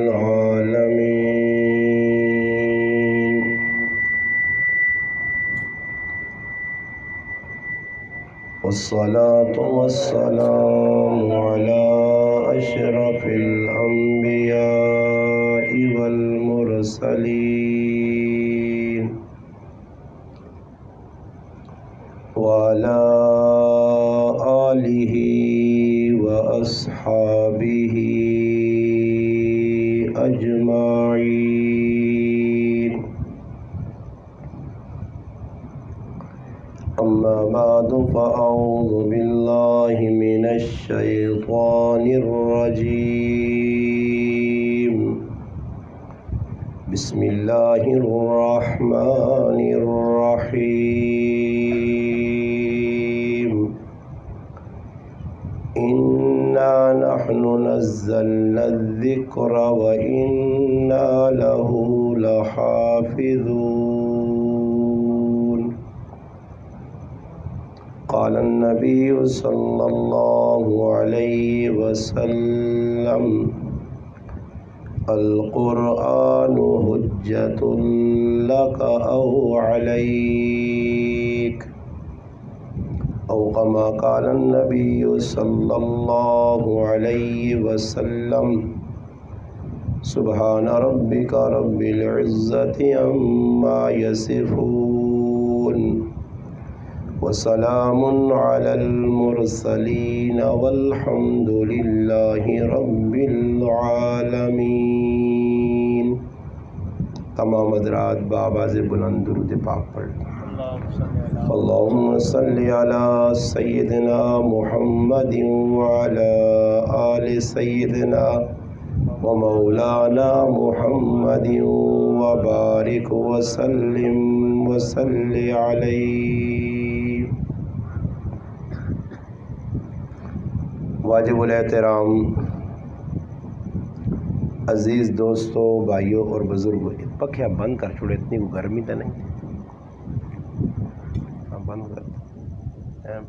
العالمين والصلاة والسلام على أشرف الأنبياء والمرسلين وعلى آله وأصحابه أجمعين. أما بعد فأعوذ بالله من الشيطان الرجيم. بسم الله الرحمن الرحيم. إنا نحن نزلنا الذكر وإنا له لحافظون. قال النبي صلى الله عليه وسلم: القرآن حجة لك أو عليك، أو كما قال النبي صلى الله عليه وسلم: سبحان ربك رب العزة عما يصفون وسلام على المرسلين والحمد لله رب العالمین. تمام حضرات بآواز بلند درود پاک پڑھ. اللهم صل على سيدنا محمد وعلى آل سيدنا ومولانا محمد وبارك وسلم وصل عليه. واجب الاحترام عزیز دوستوں، بھائیوں اور بزرگوں، پکھیا بند کر چھوڑے، اتنی گرمی تو نہیں بند کر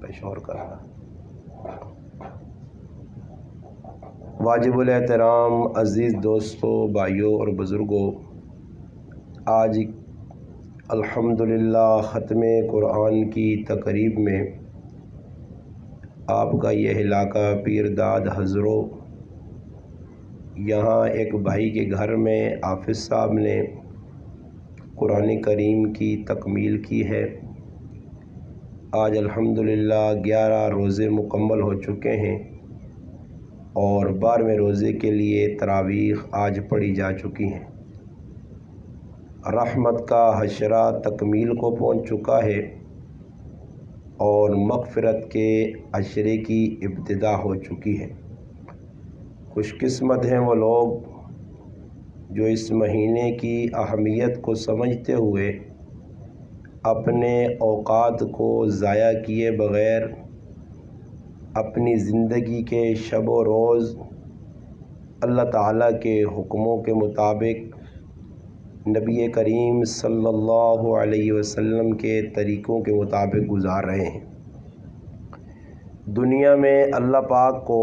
پیشور کر رہا. واجب الاحترام عزیز دوستوں، بھائیوں اور بزرگوں، آج الحمدللہ ختم قرآن کی تقریب میں آپ کا یہ علاقہ پیرداد ہزرو، یہاں ایک بھائی کے گھر میں حافظ صاحب نے قرآن کریم کی تکمیل کی ہے. آج الحمدللہ 11 روزے مکمل ہو چکے ہیں اور 12ویں روزے کے لیے تراویح آج پڑھی جا چکی ہیں. رحمت کا حشرہ تکمیل کو پہنچ چکا ہے اور مغفرت کے عشرے کی ابتدا ہو چکی ہے. خوش قسمت ہیں وہ لوگ جو اس مہینے کی اہمیت کو سمجھتے ہوئے اپنے اوقات کو ضائع کیے بغیر اپنی زندگی کے شب و روز اللہ تعالیٰ کے حکموں کے مطابق نبی کریم صلی اللہ علیہ وسلم کے طریقوں کے مطابق گزار رہے ہیں. دنیا میں اللہ پاک کو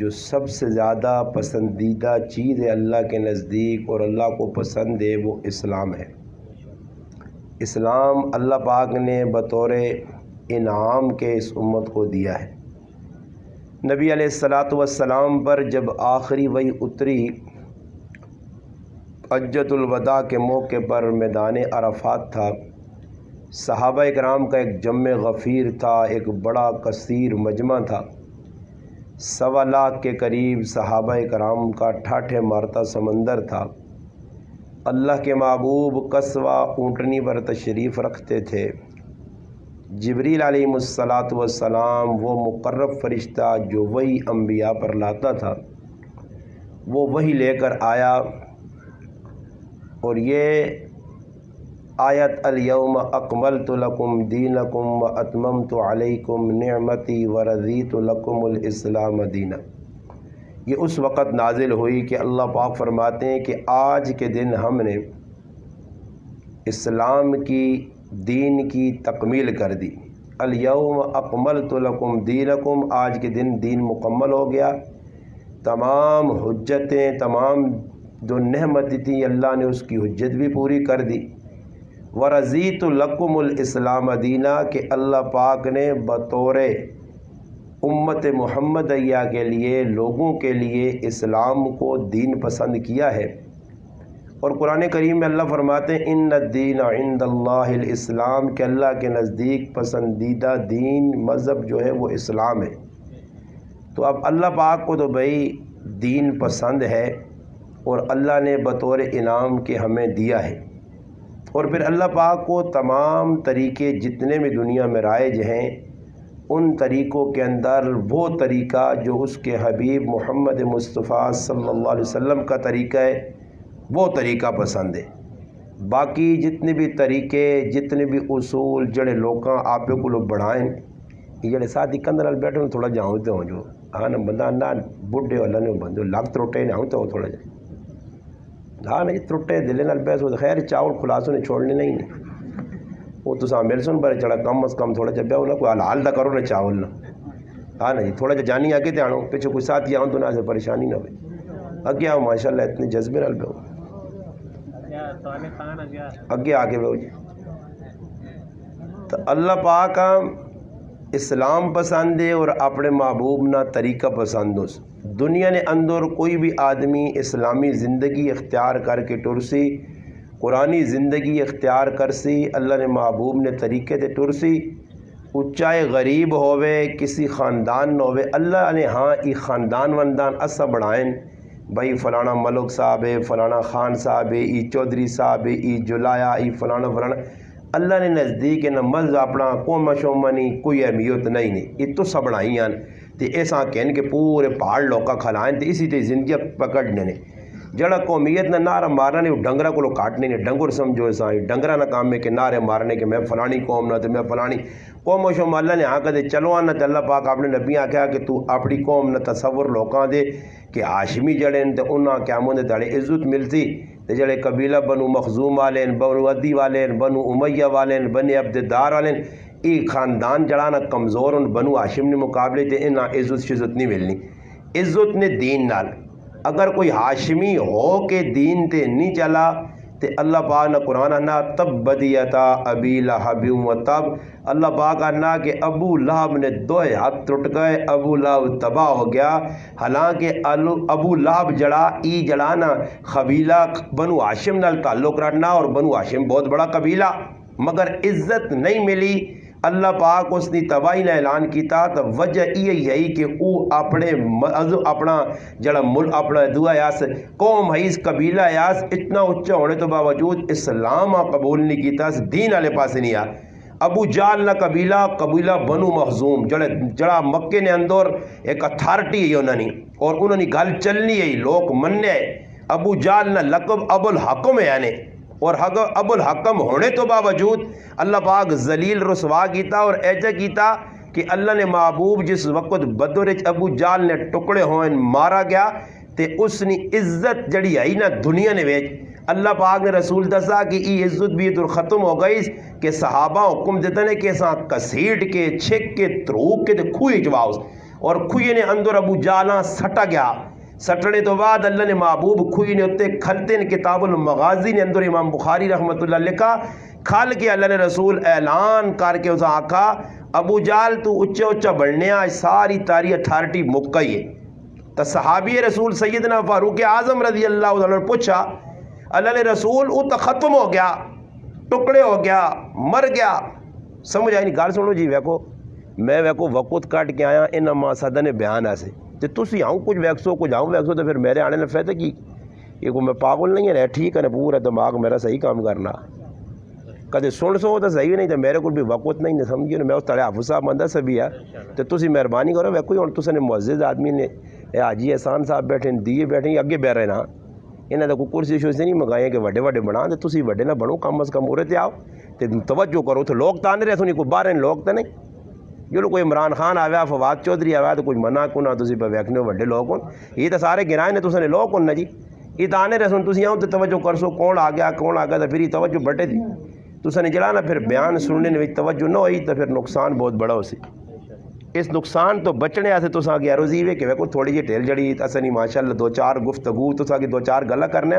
جو سب سے زیادہ پسندیدہ چیز ہے اللہ کے نزدیک اور اللہ کو پسند ہے وہ اسلام ہے. اسلام اللہ پاک نے بطور انعام کے اس امت کو دیا ہے. نبی علیہ السلام پر جب آخری وحی اتری حجۃ الوداع کے موقع پر میدان عرفات تھا، صحابہ اکرام کا ایک جمع غفیر تھا، ایک بڑا کثیر مجمع تھا. 1.25 لاکھ کے قریب صحابہ اکرام کا ٹھاٹھے مارتا سمندر تھا. اللہ کے محبوب قصوہ اونٹنی پر تشریف رکھتے تھے. جبریل علیہ السلام وہ مقرب فرشتہ جو وہی انبیاء پر لاتا تھا وہ وہی لے کر آیا، اور یہ آیت الیوم اکملت لکم دینکم واتممت علیکم نعمتی ورضیت لکم الاسلام دینا، یہ اس وقت نازل ہوئی کہ اللہ پاک فرماتے ہیں کہ آج کے دن ہم نے اسلام کی دین کی تکمیل کر دی. الیوم اکملت لکم دینکم، آج کے دن دین مکمل ہو گیا. تمام حجتیں، تمام جو نعمتیں تھیں اللہ نے اس کی حجت بھی پوری کر دی۔ ورضیت لکم الاسلام دینا کہ اللہ پاک نے بطور امت محمدیہ کے لیے، لوگوں کے لیے اسلام کو دین پسند کیا ہے۔ اور قرآن کریم میں اللہ فرماتے ہیں ان الدین عند اللہ الاسلام، کہ اللہ کے نزدیک پسندیدہ دین، مذہب جو ہے وہ اسلام ہے۔ تو اب اللہ پاک کو تو بھائی دین پسند ہے اور اللہ نے بطور انعام کے ہمیں دیا ہے، اور پھر اللہ پاک کو تمام طریقے جتنے بھی دنیا میں رائج ہیں ان طریقوں کے اندر وہ طریقہ جو اس کے حبیب محمد مصطفیٰ صلی اللہ علیہ وسلم کا طریقہ ہے وہ طریقہ پسند ہے۔ باقی جتنے بھی طریقے، جتنے بھی اصول جڑے لوکاں آپ کو لوگ بڑھائیں، یہ جڑے ساتھی کندر نال بیٹھے تھوڑا جہاں ہوتے ہوں جو ہاں نا بندہ نہ بڈھے والا نہیں بندے لگ تروٹے نہ ہوتے ہو تھوڑا جا ہاں نہیں تروٹے دلے نال بیس ہو خیر چاول خلاصوں نے چھوڑنے نہیں نے وہ تو سا میرے سن پر چڑھا کم از کم تھوڑا جا بیاؤ نہ کوئی حال دا کرو نہ چاول نہ ہاں نہیں تھوڑا جا جانی آگے تے آنو پیچھے کوئی ساتھی آؤں تو نہ سے پریشانی نہ ہوئی اگے آؤ ماشاء اللہ اتنے جذبے نال بیاؤ اگے آگے بیاؤ جی۔ تو اللہ پاک اسلام پسند ہے اور اپنے محبوب نہ طریقہ پسند ہو۔ دنیا نے اندر کوئی بھی آدمی اسلامی زندگی اختیار کر کے ٹرسی، قرآنی زندگی اختیار کرسی، اللہ نے محبوب نے طریقے تے ٹرسی، اچائے غریب ہوئے کسی خاندان نہ ہوئے، اللہ نے ہاں ای خاندان وندان اسا بڑھائیں بھائی فلانا ملک صاحب ہے، فلانا خان صاحب ہے، ای چودھری صاحب ہے، ای جلایا، ای فلانا فلانا، اللہ نے نزدیک نہ مز اپنا قوم شومنی کوئی اہمیت نہیں نے یہ تو سب بڑھائی ہیں تے ایسا کہن کہ پورے پہاڑ لوکا کھلائیں تے اسی تے زندگی پکڑنے نے جڑا قومیت نہ نعرہ مارنا نہیں وہ ڈنگرا کو کاٹنے نہیں ڈنگر سمجھو ایسا ڈنگرا نہ کام ہے کہ نعرے مارنے کہ میں فلانی قوم نہ تے میں فلانی قوم و شوم اللہ نے ہاں کدے چلو آنا تے اللہ پاک اپنے نبی آکھیا کہ تو اپنی قوم نہ تصور لوکاں دے کہ ہاشمی جڑے تے انہاں قیامت دے تڑے عزت ملتی تے جڑے قبیلہ بنو مخزوم والے بنو عدی والے بنو امیہ والے بنی عبدالدار والے ای خاندان جڑانا کمزور ان بنو ہاشم نے مقابلے تے انہاں عزت شزت نہیں ملنی۔ عزت نے دین نال اگر کوئی ہاشمی ہو کے دین تے نہیں چلا تے اللہ پاک نہ قرآن نہ تب بدیتا ابی لہب و تب اللہ پاک نہ کہ ابو لہب نے دوئے ہاتھ ٹوٹ گئے، ابو لہب تباہ ہو گیا، حالانکہ ابو لہب جڑا ای جڑانا قبیلہ بنو ہاشم نال تعلق رکھنا اور بنو ہاشم بہت بڑا قبیلہ مگر عزت نہیں ملی، اللہ پاک اس نے تباہی نے اعلان کیتا تو وجہ یہ ہے کہ او اپنا جڑا ملک اپنا دعا یاس قوم ہے اس قبیلہ یاس اتنا اچھا ہونے تو باوجود اسلام قبول نہیں کیتا دین والے پاس نہیں آ۔ ابو جال نہ قبیلہ بنو مخزوم جڑا مکے نے اندر ایک اتھارٹی ہے انہوں نے اور انہوں نے گل چلنی ہے لوگ مننے ہے۔ ابو جال نہ لقب ابو الحکم ہے یعنی اور ابو الحکم ہونے تو باوجود اللہ پاک ذلیل رسوا کیتا اور ایجا کیتا کہ اللہ نے محبوب جس وقت بدر ابو جال نے ٹکڑے ہوئے مارا گیا تے اس نے عزت جڑی آئی نا دنیا نے ویچ اللہ پاک نے رسول دسا کہ ای عزت بھی تو ختم ہو گئی کہ صحابہ حکم دیتے نے کہ ایسا کسیٹ کے چھک کے تروک کے تے کھوئی چواؤ اور کھوئی نے اندر ابو جالاں سٹا گیا۔ سٹنے تو بعد اللہ نے محبوب کھوئی نے اتے کھلتے نے کتاب المغازی نے اندر امام بخاری رحمۃ اللہ لکھا کھل کے اللہ نے رسول اعلان کر کے اسا آکھا ابو جال تو اچھا اچھا بڑھنے آج ساری تاری اتھارٹی مکئی ہے۔ تو صحابی رسول سیدنا فاروق اعظم رضی اللہ عنہ نے پوچھا اللہ نے رسول وہ تو ختم ہو گیا ٹکڑے ہو گیا مر گیا سمجھ آئی نہیں گال سنو جی ویکو میں ویکو وقت کٹ کے آیا ان ماں صدہ نے بیان ایسے تو تسی آؤں کچھ ویکسو تو پھر میرے آنے نے فائدہ کی یہ کوئی میں پاگل نہیں ہے ٹھیک ہے پورا دماغ میرا صحیح کام کرنا کدے سن سو تو صحیح نہیں تو میرے کو بھی وقت نہیں سمجھیے میں اس طرح حافظ صاحب مندہ سے بھی ہے تو تسی مہربانی کرو ویکو ہی تُس نے معزز آدمی نے حاجی احسان صاحب بیٹھے دیے بیٹھے اگے بہ رہے نا انہیں تو کوئی کرسی شرسی نہیں منگائیں کہ وڈے وڈے بنا تو تسی وڈے نہ بنو کم از کم تے آؤ تو توجہ کرو تو لوگ تو آنے رہے سنی کوئی باہر لوگ تو نہیں جو لوگ کوئی عمران خان آیا فواد چودھری آیا تو کچھ منع کو نہ تسی پہ ویکھنے وڈے لوگ ہوں یہ تو سارے گرائے نے تُس نے لوگ ہوں نا جی یہ تو آنے رہے سن تسی آؤ تو توجہ کر سو کون آ گیا تو پھر یہ توجہ بٹے تھی تُس نے چلا نا پھر بیان سننے میں توجہ نہ ہوئی تو پھر نقصان بہت بڑا ہو سی اس نقصان تو بچنے آسے تو ساں گیا روزی وے کہ ویکو تھوڑی جی ٹھیل جڑی اسنی ماشاءاللہ دو چار گفتگو تو ساں کی دو چار گلا کرنے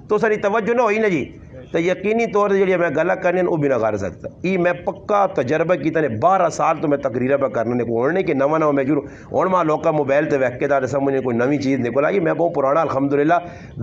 تو ساری توجہ نہ ہوئی نا جی تو یقینی طور سے جڑی میں گلا کرنے وہ بھی نہ کر سکتا یہ میں پکا تجربہ کیتا نے 12 سال تو میں تقریرہ پہ کرنے کو ہونے کہ نواں نواں میں جرو ہوں ماں لوکا موبائل تے ویکھ کے دا سمجھنے کوئی نویں چیز نکل آئی میں بہت پرانا الحمدللہ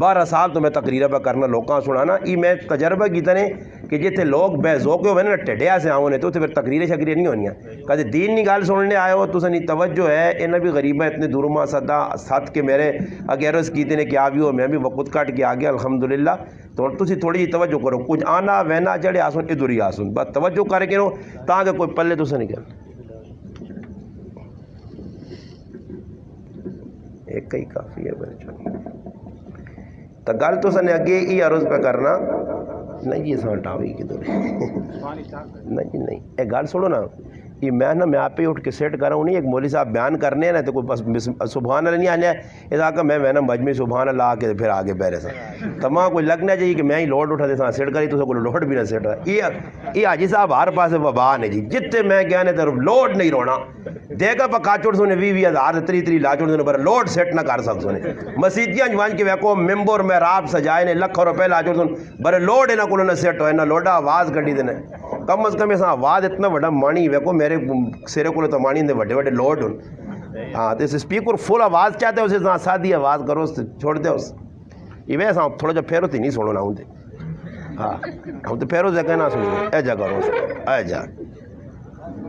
12 سال تو میں تقریرہ پہ کرنا لوکاں سنانا یہ میں تجربہ کیتا نے کہ جیتے لوگ بے ذوق ہوئے نا ٹڈیا سے آؤں نے تو پھر تقریریں شکریہ نہیں ہونیاں کہتے دین نہیں گال سننے آئے ہو تو سنی توجہ ہے انہیں بھی غریبہ اتنے دورما صدا ساتھ کے میرے اگیروز کیتے نے کیا بھی ہو میں بھی وقت کٹ کے آگیا الحمدللہ تو تسی تھوڑی جی توجہ کرو کچھ آنا وینا جڑے آسن ادھر ہی آسن بس توجہ کر کے رہو تاکہ کوئی پلے تو سے نہیں کرنا ایک ہی کافی ہے بڑے چھوٹی تو گل تو سنے اگے ہی عرض پہ کرنا نہیں جی ساں ٹاوی کی دور نہیں جی نہیں ایک گل سنو نا یہ میں آپ ہی اٹھ کے سیٹ کر رہا ہوں نہیں ایک مولوی صاحب بیان کرنے ہیں نا تو کوئی بس سبحان اللہ نہیں آنے اس آقا میں نا مجمع سبحان اللہ آ کے پھر آگے بیرے سا تمام کوئی لگنا چاہیے کہ میں ہی لوڈ اٹھا دے ساں سیٹ کری تو کوئی لوڈ بھی نہ سیٹ رہا یہ حاجی صاحب ہر پاس وبا نے جی جتے میں گیا نے تو لوڈ نہیں رونا دے گا پکا چوڑ سونے 20,000 30 لا چوڑ سونے پر لوڈ سیٹ نہ کر سک سونے مسیدیاں جوان کے ویکو ممبر میں راب سجائے نے لکھوں روپے لا چوڑ سونے بر لوڈ ہے نا کلو نہ سیٹ ہوئے نہ لوڈا آواز گڑی دینے کم از کم ایسا آواز اتنا بڑا مانی ویکو میرے سیرے کو تو مانی دے بڑے بڑے لوڈ ہوں ہاں تو اس اسپیکر فل آواز چاہتے ہیں اسے سادھی آواز کرو چھوڑ دے اس یہ ویسا تھوڑا جا پھیرو تھی نہیں سنو نہ ہوں دے ہاں ہم تو پھیرو سے کہنا سنو اے جا کرو اے جا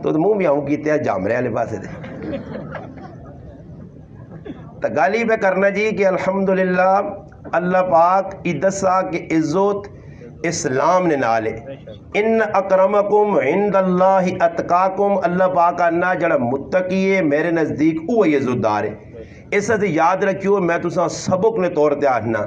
تو منہ بھی آؤں کیتے ہیں جامرے والے پاسے دے تو گالی پہ کرنا جی کہ الحمدللہ اللہ پاک ادسا کے عزت اسلام نے نالے ان اکرمکم عند اللہ اتقاکم اللہ پاک انہا جڑا متقی ہے میرے نزدیک وہ یہ عزتدار ہے اس سے یاد رکھیو میں تو سبق نے طور تے آہنا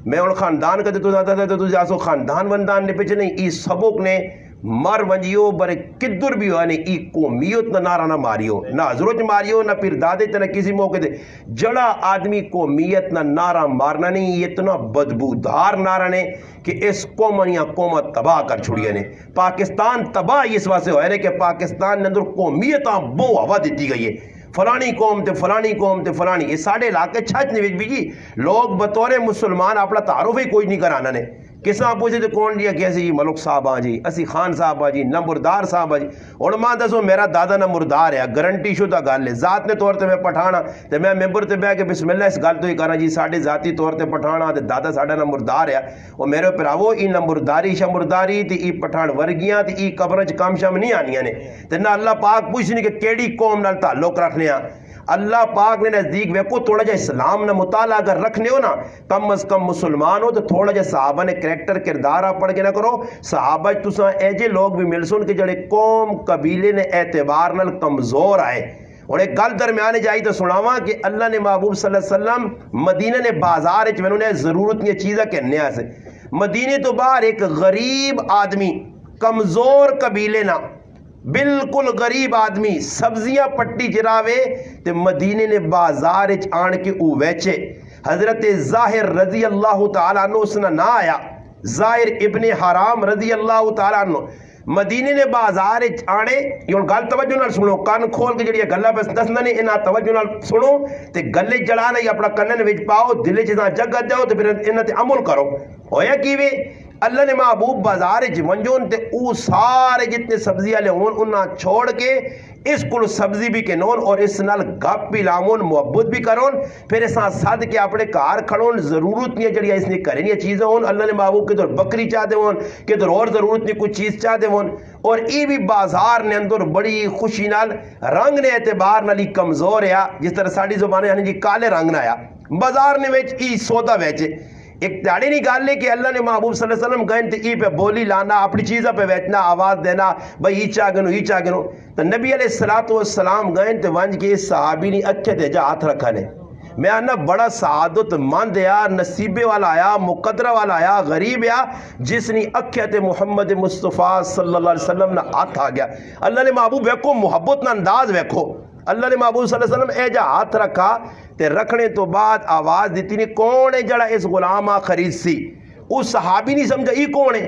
میں ان خاندان کا تو زیادہ تھا تو جاسو خاندان وندان نے پیچھے نہیں ای سبق نے مر ونجیو برے کدر بھی ہو نے ای قومیت نہ نارا نہ ماریو نہ حضرت ماریو نہ پھر دادے تے نہ کسی موقع دے جڑا آدمی قومیت نہ نارا مارنا نہیں یہ اتنا بدبودار نارا نے کہ اس قومنیاں قومت تباہ کر چھوڑیا نے پاکستان تباہ اس واسطے ہوئے نے کہ پاکستان نے اندر قومیتاں بو ہوا دیتی گئی ہے فلانی قوم تے فلانی قوم تے فلانی یہ ساڑھے علاقے چھچ نہیں بھی جی لوگ بطور مسلمان اپنا تعارف ہی کوئی نہیں کرانا نے کساں پوچھے تو کون دیا کہ اسی ملک صاحب آ جی اسی خان صاحب آ جی نمبردار صاحب آ جی اور ماں دسو میرا دادا نمبردار ہے گارنٹی شدہ گل ہے ذات نے طور تے میں پٹھانا تے میں ممبر تے بہ کے بسم اللہ اس گل تو ہی کرا جی ساڈے ذاتی طور تے پٹھانا تے دادا ساڈا نمبردار ہے اور میرے پراوو ای نمبرداری شمبرداری تے ای پٹھان ورگیاں تے ای قبریں چ کم شم نہیں آنیاں نے تے نہ اللہ پاک پوچھنی کہ کیڑی قوم نال تعلق رکھنے ہاں اللہ پاک نے نزدیک ویکو تھوڑا جا اسلام نہ مطالعہ اگر رکھنے ہو نا کم از کم مسلمان ہو تو تھوڑا جا صحابہ نے کریکٹر کردار آپ پڑھ کے نہ کرو صحابہ تساں ایجے لوگ بھی مل سن کہ جڑے قوم قبیلے نے اعتبار نال کمزور آئے اور ایک گل درمیانے جائی تو سناواں کہ اللہ نے محبوب صلی اللہ علیہ وسلم مدینہ نے بازار وچ انہوں نے ضرورت یہ چیزاں کہنے سے مدینے تو باہر ایک غریب آدمی کمزور قبیلے نہ بالکل غریب آدمی سبزیاں پٹی جراوے تے مدینے نے بازار آن کے او ویچے حضرت ظاہر رضی اللہ تعالیٰ عنہ اس نہ آیا ظاہر ابن حرام رضی اللہ تعالیٰ عنہ مدینے نے بازار آنے یہ گل توجہ نال سنو کان کھول کے جڑی گلا بس دسنا نے انہاں توجہ نال سنو تے گلے جڑانا یا اپنا کنن وچ پاؤ دل چ جگت جاؤ تے پھر انہاں تے عمل کرو ہویا کیویں اللہ نے محبوب بازار ونجون تے او سارے جتنے سبزی والے ہون انہاں چھوڑ کے اس کو سبزی بھی کنون اور اس نال گپ بھی لامون محبت بھی کرون پھر اساں صد کے اپنے کار کھڑون ضرورت نہیں جڑی اس نے کرنی چیزیں ہون اللہ نے محبوب کے در بکری چاہتے ہون کہ در اور ضرورت نہیں کوئی چیز چاہتے ہون اور ای بھی بازار نے اندر بڑی خوشی نال رنگ نے اعتبار نالی کمزور ہے جس طرح ساڑی زبانیں یعنی جی کالے رنگ نہ آیا بازار نے ویچ ای سودا ویچے ایک تیاری نہیں گال لے کہ اللہ نے محبوب صلی اللہ علیہ وسلم گئن تے ای پہ بولی لانا اپنی چیزہ پہ بیٹھنا آواز دینا بھئی ہی چاہ گنو تو نبی علیہ السلام گئن تے ونج کے صحابی نہیں اچھے تے جا ہاتھ رکھا نے میں آنا بڑا سعادت مند یا نصیبے والا آیا مقدرہ والا آیا غریب یا جس نے اکھیت محمد مصطفیٰ صلی اللہ علیہ وسلم نہ ہاتھ آ گیا اللہ نے محبوب ویکھو محبت نہ انداز ویکھو اللہ نے محبوب صلی اللہ علیہ وسلم اے جا ہاتھ رکھا تے رکھنے تو بعد آواز دیتی نہیں کون ہے جڑا اس غلامہ خرید سی اس صحابی نہیں سمجھا یہ کون ہے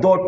2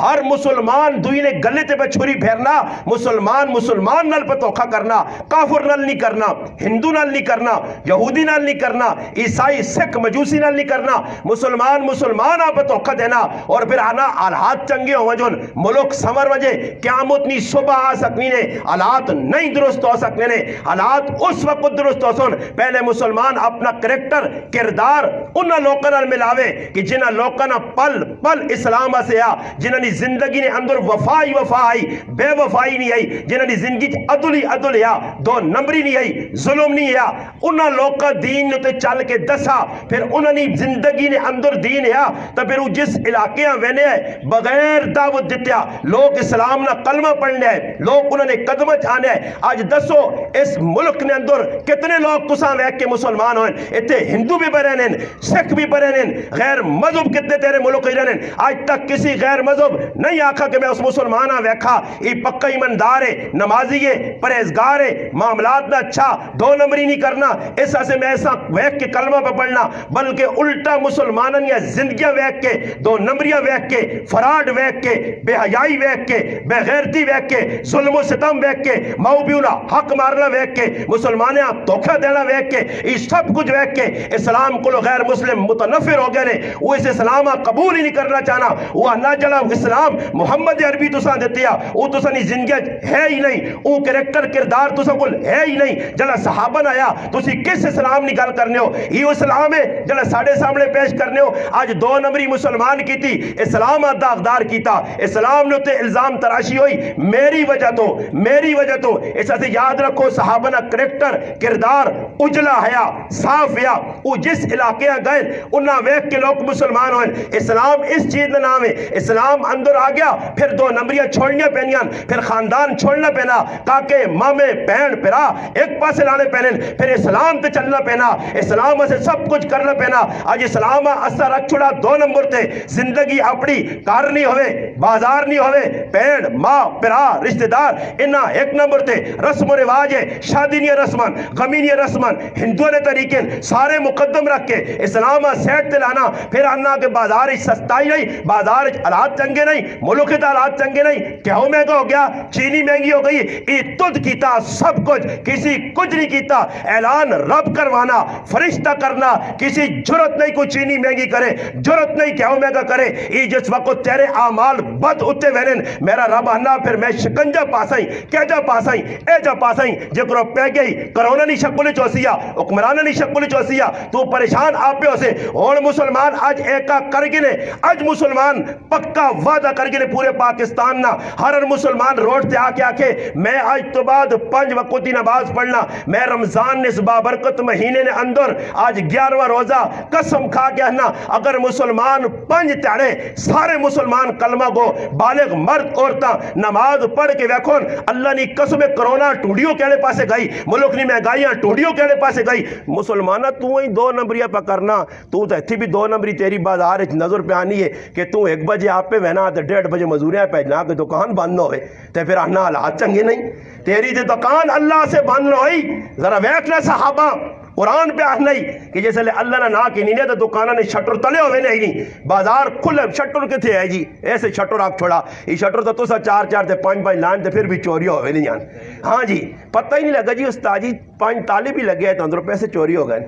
ہر مسلمان دوئی نے گلے تے پہ چھری پھیرنا مسلمان نال پہ دھوکا کرنا کافر نال نہیں کرنا ہندو نال نہیں کرنا یہودی نال نہیں کرنا عیسائی سکھ مجوسی نال نہیں کرنا مسلمان آپ دھوکا دینا اور پھر آنا حالات چنگے ہو جن ملک سمر وجہ قیامت نہیں صبح آ سکنی نے حالات نہیں درست ہو سکنے نے حالات اس وقت درست ہو سن پہلے مسلمان اپنا کریکٹر کردار انہاں لوکاں نال ملاوے کہ جنہاں لوکاں نال پل پل اسلام سے آ جنہاں دی زندگی نے اندر وفا آئی بے وفائی نہیں آئی جنہاں دی زندگی عدل آ دو نمبری نہیں آئی ظلم نہیں آ انہاں لوکاں دین تے چل کے دسا پھر انہاں دی زندگی نے اندر دین آ تو پھر وہ جس علاقے وینے ہے بغیر دعوت دیتیا لوگ اسلام نہ کلمہ پڑھنے ہیں لوگ انہوں نے قدمہ چاہنے ہیں آج دسو اس ملک نے اندر کتنے لوگ تساں ویک کے مسلمان ہوئے اتنے ہندو بھی بڑھے ہیں سکھ بھی بڑھے ہیں غیر مذہب کتنے تیرے ملک ہی رہنے آج تک کسی غیر مذہب نہیں آکھا کہ میں اس مسلمانہ ویکھا یہ پکا ایماندار ہے نمازی ہے پرہیزگار ہے معاملات نہ اچھا دو نمبری نہیں کرنا اس سے میں ایسا ویک کے کلمہ پہ پڑھنا بلکہ الٹا مسلمانن یا زندگیاں ویک کے دو نمبریاں ویک کے فراڈ ویک کے بے حیائی ویک کے بے غیرتی ویک کے ظلم و ستم ویک کے موبیونہ حق مارنا ویک کے مسلمانیاں دھوکہ دینا ویک کے یہ سب کچھ ویک کے اسلام کو غیر مسلم متنفر ہو گئے نے وہ اس اسلام قبول ہی نہیں کرنا چاہنا وہ نہ جڑا اسلام محمد عربی تساں دیتیا وہ تساں نہیں زندگی ہے ہی نہیں وہ کریکٹر کردار تساں کول ہے ہی نہیں جڑا صحابہ نہ آیا تسی کس اسلام نہیں گل کرنے ہو یہ اسلام ہے جڑا ساڑھے سامنے پیش کرنے ہو آج دو نمبری مسلمان کی تھی اسلام داغدار کیتا اسلام نے تے الزام تراشی ہوئی میری وجہ تو اس سے یاد رکھو صحابہ نہ کریکٹر کردار اجلا ہے صاف ہے وہ جس علاقے گئے انہاں ویک کے لوگ مسلمان ہوئے اسلام اس چیز کا نام ہے اسلام اندر آ گیا پھر دو نمبریاں چھوڑنیاں پہنیاں پھر خاندان چھوڑنا پہنا تاکہ مامے بہن پرا ایک پاسے لانے پہنن پھر اسلام تے چلنا پہنا اسلام سے سب کچھ کرنا پہنا آج اسلام اثر رکھ چھڑا دو نمبر تے زندگی اپنی کار نہیں ہوئے بازار نہیں ہوئے بہن ماں پرا رشتہ دار انہاں ایک نمبر تے رسم و رواج ہے شادی نہیں رسمان غمی نہیں رسمان ہندووں نے طریقے سارے مقدم رکھ کے اسلام سیٹ تے لانا پھر آنا کہ بازار سستائی نہیں بازار حالات چنگے نہیں ملک کے حالات چنگے نہیں کہوں مہنگا ہو گیا چینی مہنگی ہو گئی یہ تد کیتا سب کچھ کسی کچھ نہیں کیتا اعلان رب کروانا فرشتہ کرنا کسی جرت نہیں کوئی چینی مہنگی کرے جرت نہیں کہوں مہنگا کرے یہ جس وقت تیرے اعمال بد اتے وینن میرا رب آنا پھر میں شکنجہ پاسائیں کہجا پاسائیں ایجا پاسائیں جکرو پہ گئی کرونا نہیں شکل چوسیا حکمرانہ نہیں شکل چوسیا تو پریشان آپ پہ ہو سے اور مسلمان آج ایکا کر گنے آج مسلمان پکا وعدہ کر گنے پورے پاکستان نا ہر مسلمان روڈ تے آکے میں آج تو بعد 5 وقتی نماز پڑھنا میں رمضان نے اس بابرکت مہینے نے اندر آج 11واں روزہ قسم کھا کے نا اگر مسلمان 5 تیڑے سارے مسلمان کلمہ گو بالغ مرد عورتاں نماز پڑھ کے ویکھون اللہ نے قسم کرونا ٹوڑیوں کہڑے پاسے گئی ملک نے مہنگائیاں ٹوڑیوں کہڑے پاسے گئی مسلمانہ تو ہی 2 نمبریاں پکڑنا تو تھی بھی 2 نمبری تیری بازار نظر پہ آنی ہے کہ تو 1 بجے آپ پہ وینا تو 1:30 بجے مزوریاں پہ جنا کہ دکان بند نہ ہوئے تو پھر آنا حالات چنگے نہیں تیری تے دکان اللہ سے بند نہ ہوئی ذرا ویکھنا صحابہ قرآن پہ آہ نہیں کہ جیسے اللہ نے نہ کی نہیں تو دکانہ نے شٹر تلے ہوئے نہیں بازار کھلے شٹر کے تھے ہے جی ایسے شٹر آپ چھوڑا یہ شٹر تو سا 4 تے 5 لائن تے پھر بھی چوری ہوئے نہیں جان ہاں جی پتہ ہی نہیں لگا جی استاد جی 5 تالے بھی لگے ہیں تو اندر پیسے چوری ہو گئے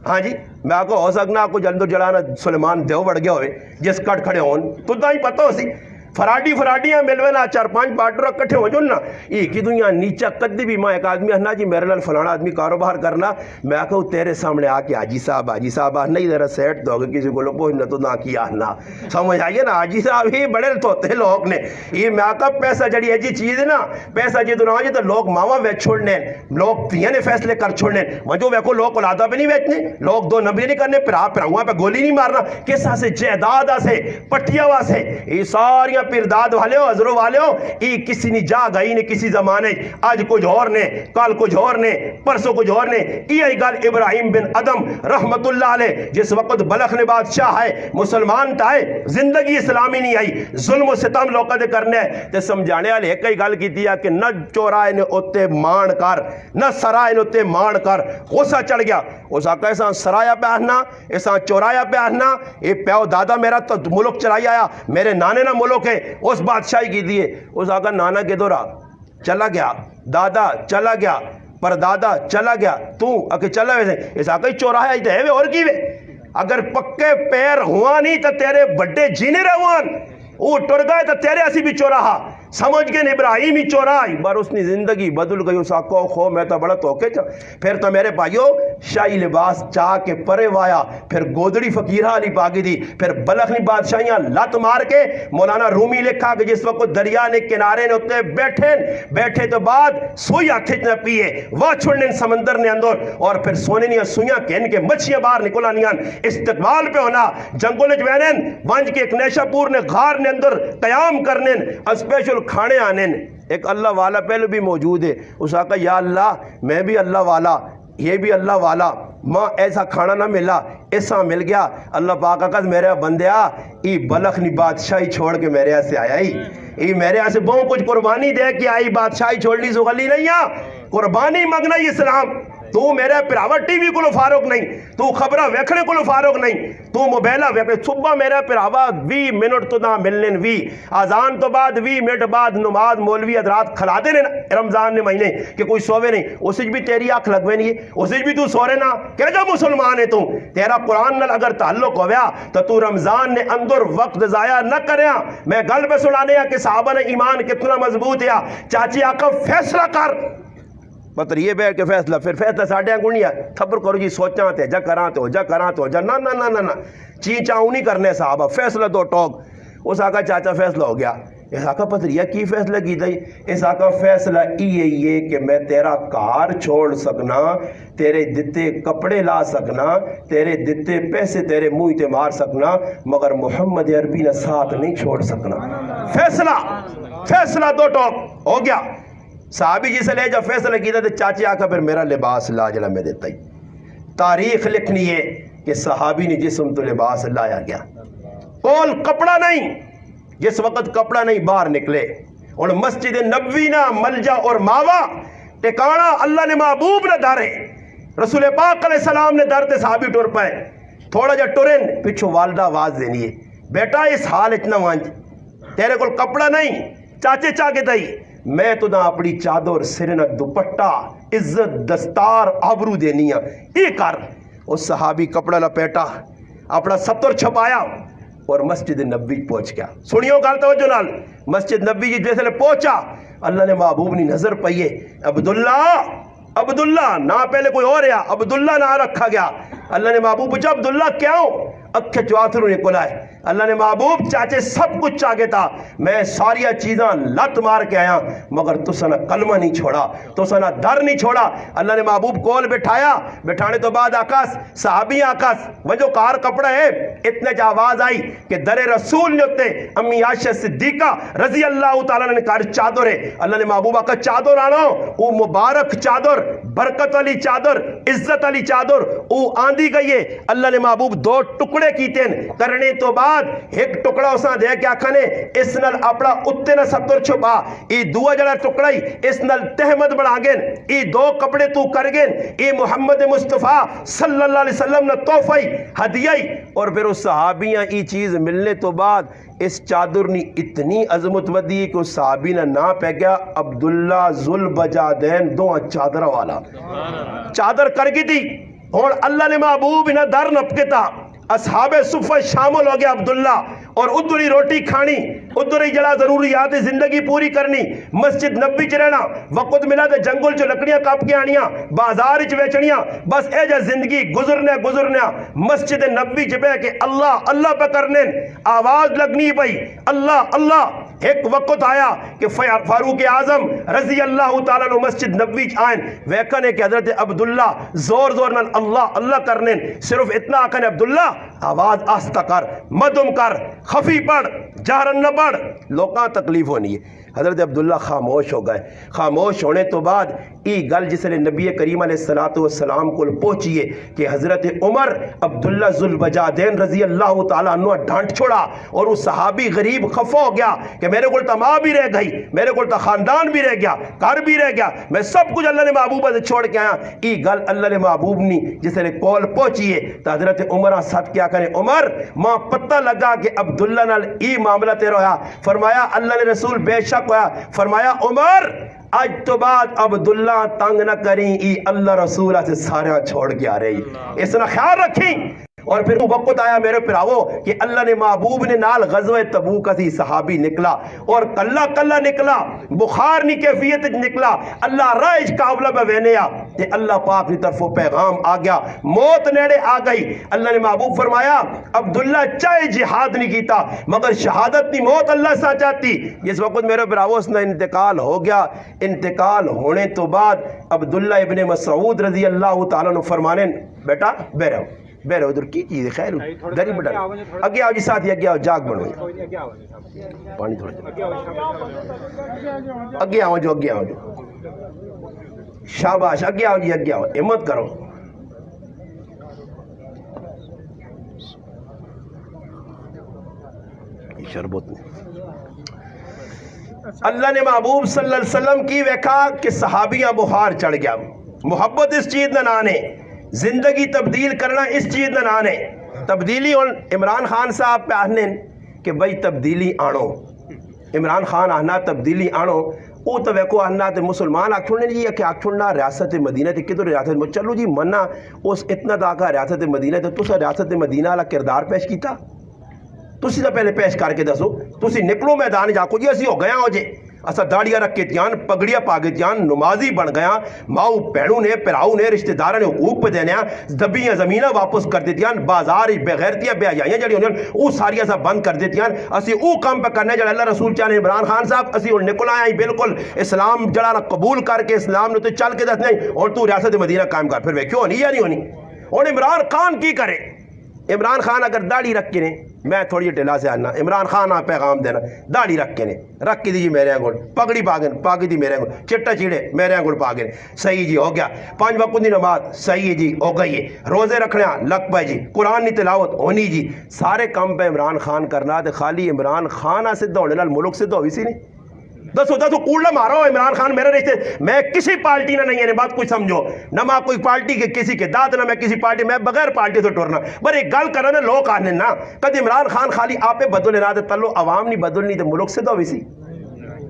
ہاں جی میں آپ کو ہو سکنا آپ کو جلد جڑانا سلیمان دیو بڑھ گیا ہوئے جس کٹ کھڑے ہون تو دا ہی پتہ ہو سی فراڈیاں ملوے نا 4-5 پارٹر اکٹھے ہو جو نا ایک ہی دنیا نیچا کدی بھی ماں ایک آدمی ہنا جی میرے لال فلانا آدمی کاروبار کرنا میں کہوں تیرے سامنے آ کے حاجی صاحب نہیں ذرا سیٹ دو گے کسی کو لوگوں نے تو نہ کیا نہ سمجھ آئیے نا حاجی صاحب ہی بڑے توتے لوگ نے یہ میں کہا پیسہ جڑی ایجی چیز ہے نا پیسہ جی دنیا جی تو لوگ ماما ویچ چھوڑنے لوگ تیاں نے فیصلے کر چھوڑنے وجہ ویکو لوگ اولادہ پہ نہیں بیچنے لوگ 2 نمبری نہیں کرنے پھر آپ پھر ہوا پہ گولی نہیں مارنا کسا سے جائیداد سے پٹیا وا سے یہ ساریاں پیرداد والے ہو حضروں والے ہو ای کسی نے جا گئی نے کسی زمانے آج کچھ اور نے کل کچھ اور نے پرسوں کچھ اور نے یہ گل ابراہیم بن ادم رحمت اللہ علیہ جس وقت بلخ نے بادشاہ ہے مسلمان تھا ہے زندگی اسلامی نہیں آئی ظلم و ستم لوکاں دے کرنے تے سمجھانے والے ایک ہی گل کیتی ہے کہ نہ چورائے نے اوتے مان کر نہ سرائے نے اوتے مان کر غصہ چڑھ گیا اس آقا ایسا سرایا پہ آنا ایسا چورایا پہ آنا اے پیو دادا میرا تو ملک چلائی آیا میرے نانے نہ ملک ہے اس بادشاہی کی دیئے اس آقا نانا کے دورا چلا گیا دادا چلا گیا پر دادا چلا گیا تو اکے چلا ویسے اس آقا ہی چورایا ہی دے اور کی وے اگر پکے پیر ہوا نہیں تو تیرے بڑے جینے رہوان وہ ٹر گئے تو تیرے اسی بھی چوراہا سمجھ گئے ابراہیم ہی چورائی بار اس نے زندگی بدل گئی اس آقا خو میں تو بڑا توکے چا پھر تو میرے بھائیو شاہی لباس چاہ کے پرے وایا پھر گودڑی فقیرہ علی پاگی دی پھر بلخنی بادشاہیاں لت مار کے مولانا رومی لکھا کہ جس وقت دریا نے کنارے نے ہوتے بیٹھے تو بعد سوئی آتھے پیئے وہ چھوڑنے سمندر نے اندر اور پھر سونے نیا سویاں کہن کے مچھیاں باہر نکلا نیان استقبال پہ ہونا جنگل جوینن وانج کے ایک نیشہ پور نے غار نے اندر قیام کرنے اسپیشل کھانے آنے ایک اللہ والا پہلے بھی موجود ہے اس آقا یا اللہ میں بھی اللہ والا یہ بھی اللہ والا ماں ایسا کھانا نہ ملا ایسا مل گیا اللہ پاک آقا میرے بندیا ای بلخنی بادشاہی چھوڑ کے میرے یہاں سے آیا ای میرے یہاں سے بہت کچھ قربانی دے کے آئی بادشاہی چھوڑنی سو غلی نہیں قربانی مگنا ہی اسلام تو میرے پراوا ٹی وی کو فاروق نہیں تو خبرہ ویکھنے کو فاروق نہیں تو موبائلہ ویکھنے صبح میرے پراوا 20 منٹ تو نہ ملنے 20 آزان تو بعد 20 منٹ بعد نماز مولوی حضرات کھلا دے رمضان نے مہینے کہ کوئی سوے نہیں اس بھی تیری آنکھ لگوے نہیں ہے اس بھی تو سورے نہ کہ جو مسلمان ہے تو تیرا قرآن نال اگر تعلق ہویا تو رمضان نے اندر وقت ضائع نہ کریا میں گل پہ سنانے کہ صحابہ نے ایمان کتنا مضبوط ہے چاچی آقا فیصلہ کر مطلب یہ بیٹھ کے فیصلہ پھر فیصلہ ساڑھے گنیا تھپر کرو جی سوچاں تے جا کراں تے ہو جا نا چی چاؤں نہیں کرنے صحابہ فیصلہ دو ٹوک اس آقا چاچا فیصلہ ہو گیا اس آقا پتریہ کی فیصلہ کی دائی اس آقا فیصلہ یہ کہ میں تیرا کار چھوڑ سکنا تیرے دتے کپڑے لا سکنا تیرے دتے پیسے تیرے منہ تے مار سکنا مگر محمد عربی نے ساتھ نہیں چھوڑ سکنا فیصلہ دو ٹوک ہو گیا صحابی جی سے لے جا فیصلہ کیتا تھے چاچی آقا پھر میرا لباس لا جلا میں دیتا ہی تاریخ لکھنی ہے کہ صحابی نے جسم تو لباس لایا گیا کول کپڑا نہیں جس وقت کپڑا نہیں باہر نکلے اور مسجد نبوی نہ ملجا اور ماوا ٹکانا اللہ نے محبوب نہ دارے رسول پاک علیہ السلام نے دارتے صحابی ٹور پائے تھوڑا جا ٹورن پچھو والدہ آواز دینی ہے بیٹا اس حال اتنا وانج تیرے کول کپڑا نہیں چاچے چاہ کے دائی میں تو نہ اپنی چادر سرنہ دوپٹہ عزت دستار آبرو دینی ہے یہ کر اس صحابی کپڑا لپیٹا اپنا ستر چھپایا اور مسجد نبوی پہنچ گیا سنیو گال توجہ نال مسجد نبوی جی جیسے پہنچا اللہ نے محبوب نے نظر پائیے عبداللہ نہ پہلے کوئی اور ہے عبداللہ نہ رکھا گیا اللہ نے محبوب پوچھا عبداللہ کیا ہو اکھے چواتھروں نکلا ہے اللہ نے محبوب چاچے سب کچھ چاہے تھا میں ساریا چیزاں لت مار کے آیا مگر تو سنہ کلمہ نہیں چھوڑا تو سنہ در نہیں چھوڑا اللہ نے محبوب کول بٹھایا بٹھانے تو بعد آکاس صحابی آکاس وہ جو کار کپڑا ہے اتنے جا آواز آئی کہ در رسول نے ہوتے امی عائشہ صدیقہ رضی اللہ تعالیٰ نے کار چادر ہے اللہ نے محبوب آکا چادر آنا وہ مبارک چادر برکت والی چادر عزت والی چادر وہ آندھی گئی ہے اللہ نے محبوب دو ٹکڑے کیتے کرنے تو بعد ایک ٹکڑا اساں دے کیا کھنے اس نل اپنا اتنے نہ ستر چھپا ای دو جڑا ٹکڑائی اس نل تحمد بڑھا گین ای دو کپڑے تو کر گین ای محمد مصطفیٰ صلی اللہ علیہ وسلم نے توفائی ہدیائی اور پھر اس صحابیاں ای چیز ملنے تو بعد اس چادر نے اتنی عظمت ودی کہ اس صحابی نے نہ پہ گیا عبداللہ ذوالبجادین دو چادر والا چادر کر گی تھی اور اللہ نے محبوب نہ در نپکے تھا اصحاب صفہ شامل ہو گیا عبداللہ اور ادھری روٹی کھانی ادھری جڑا ضروریات زندگی پوری کرنی مسجد نبی چ رہنا وقت ملا تے جنگل چ لکڑیاں کاپ کے آنیاں بازار چ بیچنیاں بس اے جا زندگی گزرنا مسجد نبی چ بہ کے اللہ اللہ پہ کرنے آواز لگنی پئی اللہ اللہ ایک وقت آیا کہ فاروق اعظم رضی اللہ تعالیٰ نے مسجد نبوی آئین ویکھنے کہ حضرت عبداللہ زور نال اللہ اللہ کرنے صرف اتنا آکھنے عبداللہ آواز آستہ کر، مدم کر، خفی پڑھ، جہرن نہ پڑھ، لوکاں تکلیف ہونی ہے۔ حضرت عبداللہ خاموش ہو گئے۔ خاموش ہونے تو بعد ای گل جس نے نبی کریم علیہ السلام کو پہنچیے کہ حضرت عمر عبداللہ ذوالبجادین رضی اللہ تعالیٰ عنہ ڈانٹ چھوڑا، اور وہ صحابی غریب خفا ہو گیا کہ میرے کو تو ماں بھی رہ گئی، میرے کو تو خاندان بھی رہ گیا، گھر بھی رہ گیا، میں سب کچھ اللہ نے محبوبہ سے چھوڑ کے آیا۔ ای گل اللہ نے محبوب نہیں جس نے کول پہنچیے تو حضرت عمر ساتھ کیا کریں، عمر ماں پتہ لگا کہ عبداللہ نال ای معاملہ تیرا ہویا۔ فرمایا اللہ نے رسول بے شک ہویا، فرمایا عمر آج تو بعد عبداللہ تنگ نہ کریں، ای اللہ رسولہ سے سارے چھوڑ کے آ رہی، اس نے خیال رکھیں۔ اور پھر وقت آیا میرے پراؤ کہ اللہ نے محبوب نے نال غزوہ تبوک سی صحابی نکلا، اور کلا کلا نکلا، بخار نی کیفیت نکلا، اللہ رائج قابلہ میں وینیا کہ اللہ پاک کی طرف پیغام آ گیا، موت نیڑے آ گئی۔ اللہ نے محبوب فرمایا عبداللہ چاہے جہاد نہیں کیتا مگر شہادت نہیں، موت اللہ سا چاہتی۔ اس وقت میرے پراؤ اس نے انتقال ہو گیا۔ انتقال ہونے تو بعد عبداللہ ابن مسعود رضی اللہ تعالیٰ عنہ فرمانے بیٹا بے رہو بے رہو، ادھر کی چیز ہے، خیر دری بٹا اگے آؤ جی، ساتھی اگے آؤ، جاگ بنو پانی تھوڑا اگے آؤ جو، اگے آؤ جو، شاباش، اگے آؤ جی، اگے آؤ، ہمت کرو۔ شربت نے اللہ نے محبوب صلی اللہ علیہ وسلم کی ویکھا کہ صحابیاں بخار چڑھ گیا، محبت اس چیز نہ نانے، زندگی تبدیل کرنا اس چیز نہ نانے، تبدیلی۔ اور عمران خان صاحب پہ آنے کہ بھائی تبدیلی آنو، عمران خان آنا تبدیلی آنو، او تو ویکو آنا تے مسلمان آکھ چھوڑنے جی کہ آکھ چھوڑنا ریاست مدینہ تے کدھر ریاست میں چلو جی مننا اس اتنا داکا ریاست مدینہ تے تسا ریاست مدینہ والا کردار پیش کیتا، تسی تو پہلے پیش کر کے دسو، تسی نکلو میدان جاکو جی اسی ہو گیا ہو جے، اسا داڑیاں رکھ کے تیان، پگڑیاں پا کے تیان، نمازی بن گیا، ماؤ پینوں نے پراؤ نے رشتہ داروں نے حقوق پہ دینے دبیاں زمینہ واپس کر دیتیان، بازار بغیرتیاں بے حیائیاں جڑی ہونے او ساریاں سا بند کر دیتیان، اسی او کام پہ کرنے جڑا اللہ رسول چاہنے عمران خان صاحب اسی اور نکل آئیں بالکل اسلام جڑا نہ قبول کر کے اسلام نے تو چل کے دس نہیں اور تو ریاست مدینہ قائم کر، پھر وہ کیوں ہونی یا نہیں ہونی؟ اور عمران خان کی کرے؟ عمران خان اگر داڑھی رکھ کے نے، میں تھوڑی ٹیلا سے آنا، عمران خان آ پیغام دینا، داڑھی رکھ کے نے، رکھ کے دیجیے میرے انگل، پگڑی پاگن پاگی دی میرے انگل، چٹا چیڑے میرے انگل پاگن، صحیح جی ہو گیا، 5 وقت دی نماز صحیح جی ہو گئی ہے، روزے رکھنے لگ پائے جی، قرآن کی تلاوت ہونی جی، سارے کام پہ عمران خان کرنا تے خالی عمران خان سدھا ہونے نال ملک سدھا ہوئی سی نہیں؟ دسو کوڑا مارا ہو عمران خان میرے رشتے، میں کسی پارٹی نہ نہیں ہے، بات کچھ سمجھو نہ، میں کوئی پارٹی کے کسی کے داد نہ میں کسی پارٹی، میں بغیر پارٹی سے ٹورنا، پر ایک گل کرنا لوگ آنے نا کد عمران خان خالی آپ بدل رہا تھے، تلو عوام نہیں بدلنی تو ملک سے ہوئی سی،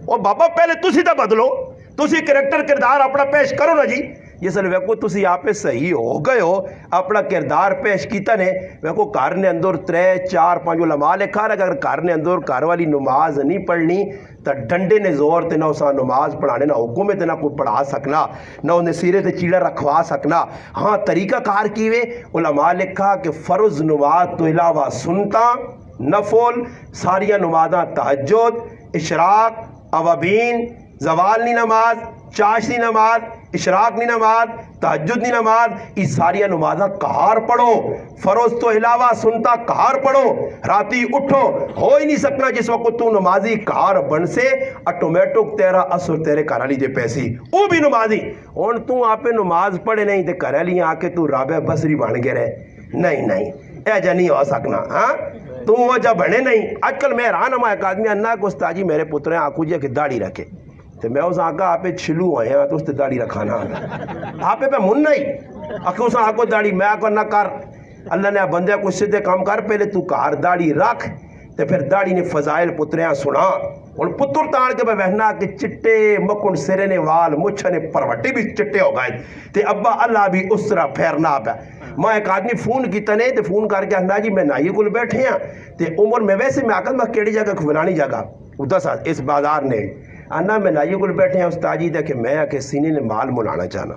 اور بابا پہلے تسی تو بدلو، تسی کریکٹر کردار اپنا پیش کرو نا جی، جس لئے ویکو تسی آپ پہ صحیح ہو گئے ہو، اپنا کردار پیش کیتا نے، ویکو کار نے اندر 3 4 5 علماء لکھا رہا، اگر کار نے اندر کار والی نماز نہیں پڑھنی تو ڈنڈے نے زور تے نہ اسا نماز پڑھانے، نہ حکومت نہ کوئی پڑھا سکنا، نہ انہیں سیرے تے چیڑا رکھوا سکنا۔ ہاں طریقہ کار کیوے علماء لکھا کہ فرض نماز تو علاوہ سنتا، نفل ساریاں نمازاں، تہجد، اشراق، اوابین، زوال نی نماز، چاشنی نماز، اشراق نی نماز، تہجد نی نماز، اس ساریاں نمازاں کہار پڑھو، فرض تو علاوہ سنتا کہار پڑھو، راتی اٹھو، ہو ہی نہیں سکنا جس وقت تو نمازی کہار بن سے آٹومیٹک تیرا اثر تیرے کرالی دے پیسی، او بھی نمازی، اور تو آپ نماز پڑھے نہیں تے کرالی آ کے تو رابع بصری بن گئے رہے، نہیں اے جا نہیں ہو سکنا، ہاں تو وہ جا بنے نہیں۔ آج کل میں رہا نما ایک آدمی انہا کو استاجی میرے پتریں آنکھو جی کہ داڑھی رکھے، تو میں اس آنکھا آپ چھلو ہوئے ہیں تو اس تے داڑھی رکھانا آتا، آپ پہ من نہیں آنکھو اس آنکھو داڑھی، میں آنکھو نہ کر، اللہ نے بندے کچھ سدھے کام کر، پہلے تو کار داڑھی رکھ، تے پھر داڑھی نے فضائل پتریاں سنا، اور پتر تاڑ کے بہنا کہ چٹے مکن سرے نے وال مچھا نے پروٹی بھی چٹے ہو گئے، تے ابا اللہ بھی اس طرح پھیرنا پہ۔ میں ایک آدمی فون کیتا نہیں تے فون کر کے کہنا جی میں نائی کل بیٹھے ہیں تے عمر میں ویسے میں آکل میں کیڑی جگہ کھولانی جگہ 10 اس بازار نے انا میں نائی کل بیٹھے ہیں استاجی دے کہ میں آکے سینے نے مال ملانا چاہنا،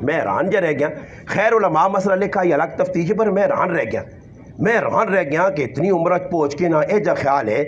میں حیران جا رہ گیا۔ خیر علماء مسئلہ لکھا یہ الگ تفتیش پر میں حیران رہ گیا کہ اتنی عمرت پہنچ کے نہ اے جا خیال ہے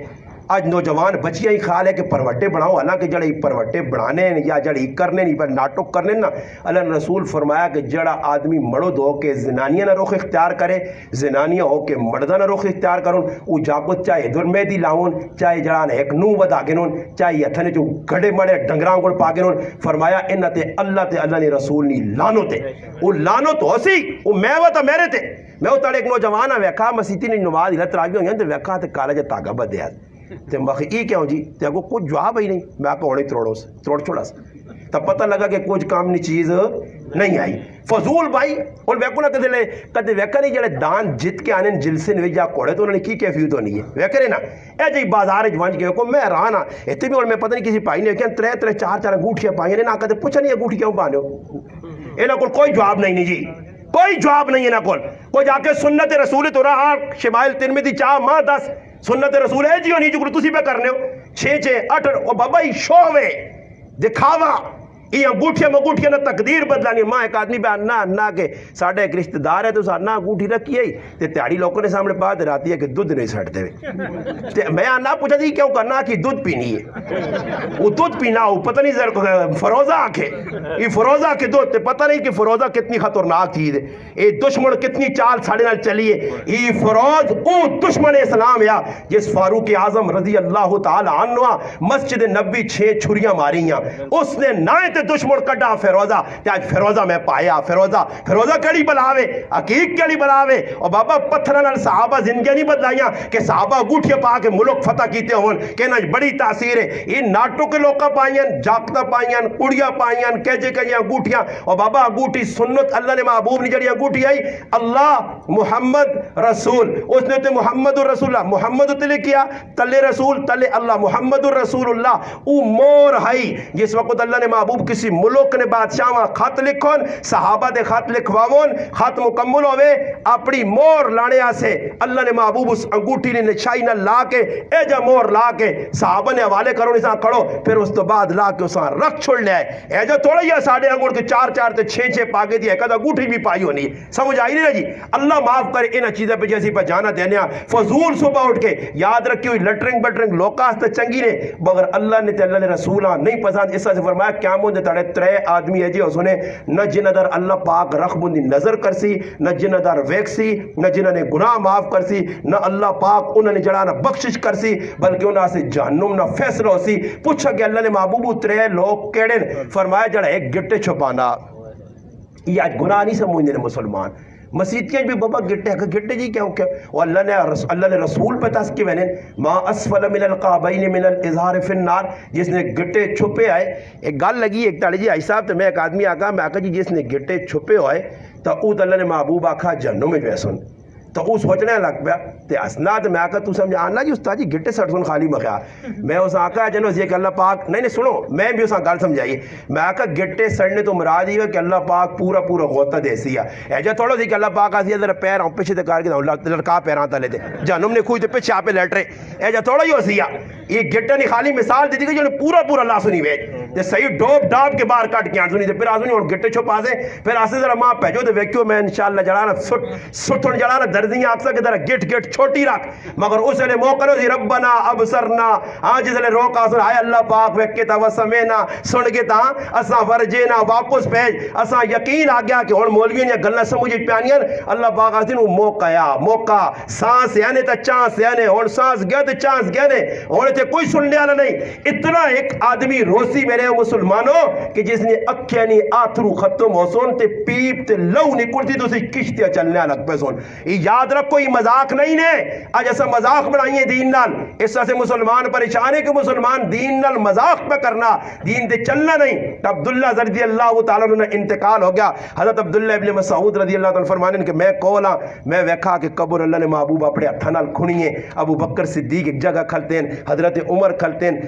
اج نوجوان بچیاں ہی خیال ہے کہ پروٹے بناؤ، حالانکہ جڑے پروٹے بنانے یا جڑے کرنے نہیں پر ناٹک کرنے نا، اللہ نے رسول فرمایا کہ جڑا آدمی مرد ہو کے زنانیاں نہ رخ اختیار کرے، زنانیاں ہو کے مردہ نہ رخ اختیار کرن، او جاگو چاہے در مہدی لاؤن، چاہے جڑا نے ایک نو ودا گنون، چاہے ہتھنے جو گھڑے مڑے ڈنگراں کو پا گنون، فرمایا انہاں تے اللہ نے رسول نہیں لعنت ہے، او لعنت ہو سی، او میں وا تے میرے تے میں وہ تڑے ایک نوجوان ویکھا مسیتی نے نماز ہلت راگی ہوئی تے ویکھا تے کالا جا تاگا بدیا تے مخ ای کیوں جی تے اگو کچھ جواب ہی نہیں، میں کہ ہونے تروڑ چھوڑا سا تب پتہ لگا کہ کچھ کام نہیں چیز نہیں آئی فضول بھائی اور ویکو نہ کدے ویکا نہیں جڑے دان جت کے آنے جلسے نے جا کوڑے تو انہوں نے کی کیفیت ہونی ہے ویکرے نا اے جی بازار ونج کے کو میں حیران ہاں اتنے بھی اور میں پتہ نہیں کسی پائی نے کہ ترے چار انگوٹھیاں پائی نے نہ کدے پوچھا نہیں انگوٹھی کیوں پانے ہو انہاں کول کوئی جواب نہیں جی کوئی جواب نہیں انہاں کول کوئی جا کے سنت رسول تو رہا شمائل ترمذی چاہ ماں 10 سنت رسول ہے جی ہونی جو تسی پہ کرنے ہو 6 8 او بابا ہی شو ہوئے دکھاوا یہ انگوٹھیاں نہ تقدیر بدلانی ماں ایک آدمی پہ انا کہ ساڑھے ایک رشتہ دار ہے تو سارنا انگوٹھی رکھی ہے تے تیاری لوگوں نے سامنے بات راتی ہے کہ دودھ نہیں سڑتے ہوئے میں آنا پوچھا تھی کیوں کرنا کہ دودھ پینی ہے وہ دودھ پینا ہو پتہ نہیں فروزہ آنکھے یہ فروزہ کے دودھ تے پتہ نہیں کہ فروزہ کتنی خطرناک چیز ہے یہ دشمن کتنی چال ساڑھے نال چلی ہے یہ فروز او دشمن اسلام یا جس فاروق اعظم رضی اللہ تعالی عنہ مسجد نبی 6 چھریاں ماریاں اس نے نائے دشمن کڈا فیروزہ تے آج فیروزہ میں پایا فیروزہ کڑی بلاوے حقیق کڑی بلاوے اور بابا پتھران صحابہ زندگی نہیں بدلائیاں کہ صحابہ گوٹھیا پا کے ملک فتح کیتے ہون کہنا بڑی تاثیر ہے یہ ناٹو کے لوگا پائیاں جاکتا پائیاں کڑیا پائیاں کہجے کہجیاں گوٹھیاں اور بابا گوٹھی سنت اللہ نے محبوب نہیں جڑیاں گوٹھی آئی اللہ محمد رسول اس نے تے محمد الرسول اللہ محمد تلے کیا تلے رسول تلے اللہ محمد الرسول اللہ او مور ہائی جس وقت اللہ نے محبوب کسی ملک نے بادشاہ خط لکھون صحابہ دے خط لکھواون خط مکمل ہوئے اپنی مور لانے آسے اللہ نے محبوب اس انگوٹھی نے نشائی نہ لا کے اے جا مور لا کے صحابہ نے حوالے کرو نسان کھڑو پھر اس تو بعد لا کے اسان رکھ چھوڑ لے آئے اے جو تھوڑا یا ساڑھے انگوڑ کے 4 تے 6 پاگے دیا ایک انگوٹھی بھی پائی ہونی سمجھ آئی نہیں جی اللہ معاف کرے انہا چیزیں پہ جیسی پہ جانا دینے فضول صبح اٹھ کے یاد رکھی ہوئی لٹرنگ بٹرنگ لوکاس تے چنگی نے مگر اللہ نے تے اللہ نے رسولہ نہیں پسند اس سے فرمایا قیامت تڑے 3 آدمی ہے جی اس نے نہ جنہ در اللہ پاک رخ بندی نظر کرسی نہ جنہ در ویکسی نہ جنہ نے گناہ معاف کرسی نہ اللہ پاک انہوں نے جڑانا بخشش کرسی بلکہ انہوں سے جہنم نہ فیصلہ ہوسی پوچھا کہ اللہ نے محبوبو 3 لوگ کیڑے فرمایا جڑا ایک گٹے چھپانا یہ آج گناہ نہیں سمجھنے مسلمان مسیدیاں بھی بابا گٹے جی کیوں اللہ نے رسول پہ تسکی وینے ما اسفل من القابین من الازہار فی النار جس نے گٹے چھپے آئے ایک گال لگی ایک تاڑی جی آئی صاحب تو میں ایک آدمی آکا جی جس نے گٹے چھپے ہوئے تو اوت اللہ نے محبوب آکھا جہنم میں جویسن تو او سوچنے لگ پیا تے اسناد میں آکا تو سمجھا آنا جی استاد جی گٹے سٹسن خالی مخیا میں اس آکا جنو یہ کہ اللہ پاک نہیں سنو میں بھی اس گل سمجھائی میں آکا گٹے سڑنے تو مراد ہی ہے کہ اللہ پاک پورا غوطہ دے سیا ایجا تھوڑا سی کہ اللہ پاک آسی ادھر پیر ہوں پیچھے تے کار کے لڑکا پیران تلے دے جہنم نے کھوئی تے پیچھے آپ لیٹ رہے ایجا تھوڑا ہی ہو سیا یہ گٹے نہیں خالی مثال دی گئی جو پورا اللہ سنی ویج تے صحیح ڈوب ڈاب کے باہر کٹ کے آن سنی تے پھر آسنی اور گٹے چھپا سے پھر آسے ذرا ماں پہجو تے ویکیو میں انشاءاللہ جڑانا سٹھن جڑانا درزیاں آپ سکے ذرا گٹ چھوٹی رکھ مگر اس نے موقع رو سی ربنا ابصرنا آج اس نے روکا سن آئے اللہ پاک ویکے تا وسمینا سن کے تا اساں ورجینا واپس پہج اساں یقین آ گیا کہ اور مولویوں نے گلنا سمجھے پیانیاں اللہ پاک آسن موقع سانس یعنی تا چانس یعنی اور سانس گیا تے چانس گیا نے اور تے کوئی سننے والا نہیں اتنا ایک آدمی روسی میرے مسلمانوں کہ جس نے اکھیانی آتھرو ختم ہو سن تے پیپ تے لو نکلتی تو سی کشتیاں چلنے لگ پہ سن یاد رکھو یہ مذاق نہیں نے آج ایسا مذاق بنائیے دین نال اس سے مسلمان پریشان ہے کہ مسلمان دین نال مذاق پہ کرنا دین دے چلنا نہیں عبداللہ رضی اللہ تعالیٰ نے انتقال ہو گیا حضرت عبداللہ ابن مسعود رضی اللہ تعالیٰ فرمانے کہ میں کولا میں ویکھا کہ قبر اللہ نے محبوب اپنے ہتھاں نال کھنیے ابو بکر صدیق ایک جگہ کھلتے ہیں حضرت عمر کھلتے ہیں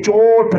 64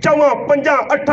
4 5 8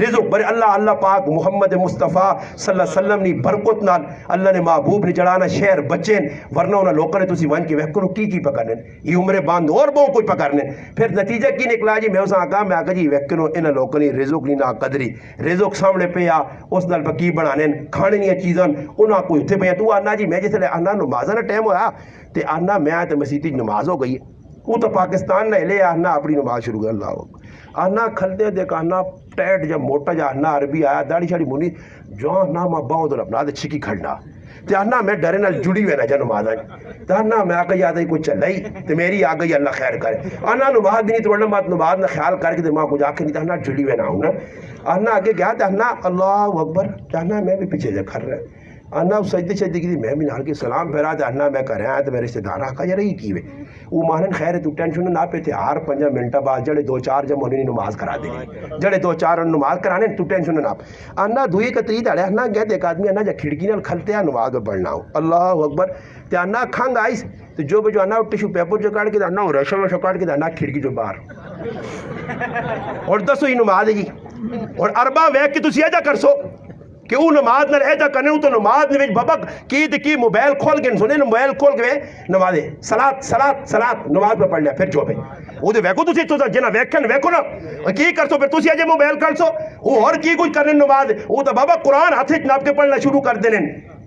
رزق بڑے اللہ پاک محمد مصطفیٰ صلی اللہ علیہ وسلم نے برکت نال اللہ نے محبوب نے جڑانا شہر بچین ورنہ انہوں لوگوں نے تسی ون کے ویکھو کی پکڑنے یہ عمر باندھ اور بہت کوئی پکڑنے پھر نتیجہ کی نکلا جی میں اسے آگاہ میں آگا جی ویکھو انہوں لوگوں نے رزق نہیں نہ قدری رزق سامنے پہ آ اس نال بکی بنانے کھانے نہیں چیزاں انہوں کوئی اتھے پہ تو آنا جی میں جس لئے آنا نمازہ نا ٹائم ہویا تے آنا میں آئے تو مسیحی نماز ہو گئی وہ تو پاکستان نہ لے آنا اپنی نماز شروع کر اللہ آنا کھلتے دیکھ آنا ٹیٹ جب موٹا جا آنا عربی آیا داڑی شاڑی مونی جو آنا ماں باؤں تو اپنا دے چھکی کھڑنا تے آنا میں ڈرے نال جڑی ہوئے نا جا نماز آئی تے آنا میں آگئی آدھائی کوئی چلائی تے میری آگئی اللہ خیر کرے آنا نماز نہیں تو نماز نہ خیال کر کے تے ماں کچھ آکھے نہیں تے آنا جڑی ہوئے نا ہوں نا آنا آگے گیا تے آنا اللہ اکبر تے آنا میں بھی پیچھے جا کھر رہا آنا سجدے شجدے کی میں بھی نال کے سلام پھیرا تے آنا میں کر رہا ہے تے میرے رشتہ دار آکھا یار یہ کیوے وہ مانن خیر تو ٹینشن نہ پہ تھے ہر 5 منٹ بعد جڑے 2-4 جب انہیں نماز کرا دیں جڑے 2-4 نماز کرانے تو ٹینشن نہ آنا دوئی کتری داڑے آنا گیا ایک آدمی آنا جا کھڑکی نال کھلتے ہیں نماز میں پڑھنا ہو اللہ اکبر تے آنا کھنگ آئیس تو جو بجو آنا ٹیشو پیپر جو کاٹ کے آنا ریشو ویشو کاٹ کے آنا کھڑکی جو باہر اور دسو ہی نماز ہے جی اور اربا ویک کی تسی ایجا کر سو کہ وہ نماز نہ ایجا کرنے ہوں تو نماز نے بابا کی موبائل کھول کے سنے موبائل کھول کے نماز سلات نماز پہ پڑھ لیا پھر جو پہ وہ ویکو تسی تو جنا ویکھن ویکو نا کی کر سو پھر تسی اجے موبائل کر سو وہ اور کی کچھ کرنے نماز وہ تو بابا قرآن ہاتھ ناپ کے پڑھنا شروع کر دینے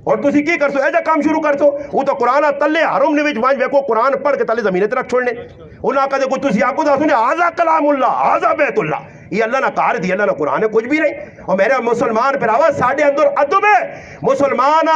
اور تسی کی کر سو ایجا کام شروع کر سو وہ تو قرآن تلے حرم نے وچ وانج ویکو قرآن پڑھ کے تلے زمین تے رکھ چھوڑنے انہاں کہتے کوئی تسی آپ کو دسو نے آزا کلام اللہ آزا بیت اللہ یہ اللہ نہ کار دی اللہ نہ قرآن ہے کچھ بھی نہیں اور میرے مسلمان پھر آواز ساڑھے اندر ادب ہے مسلمان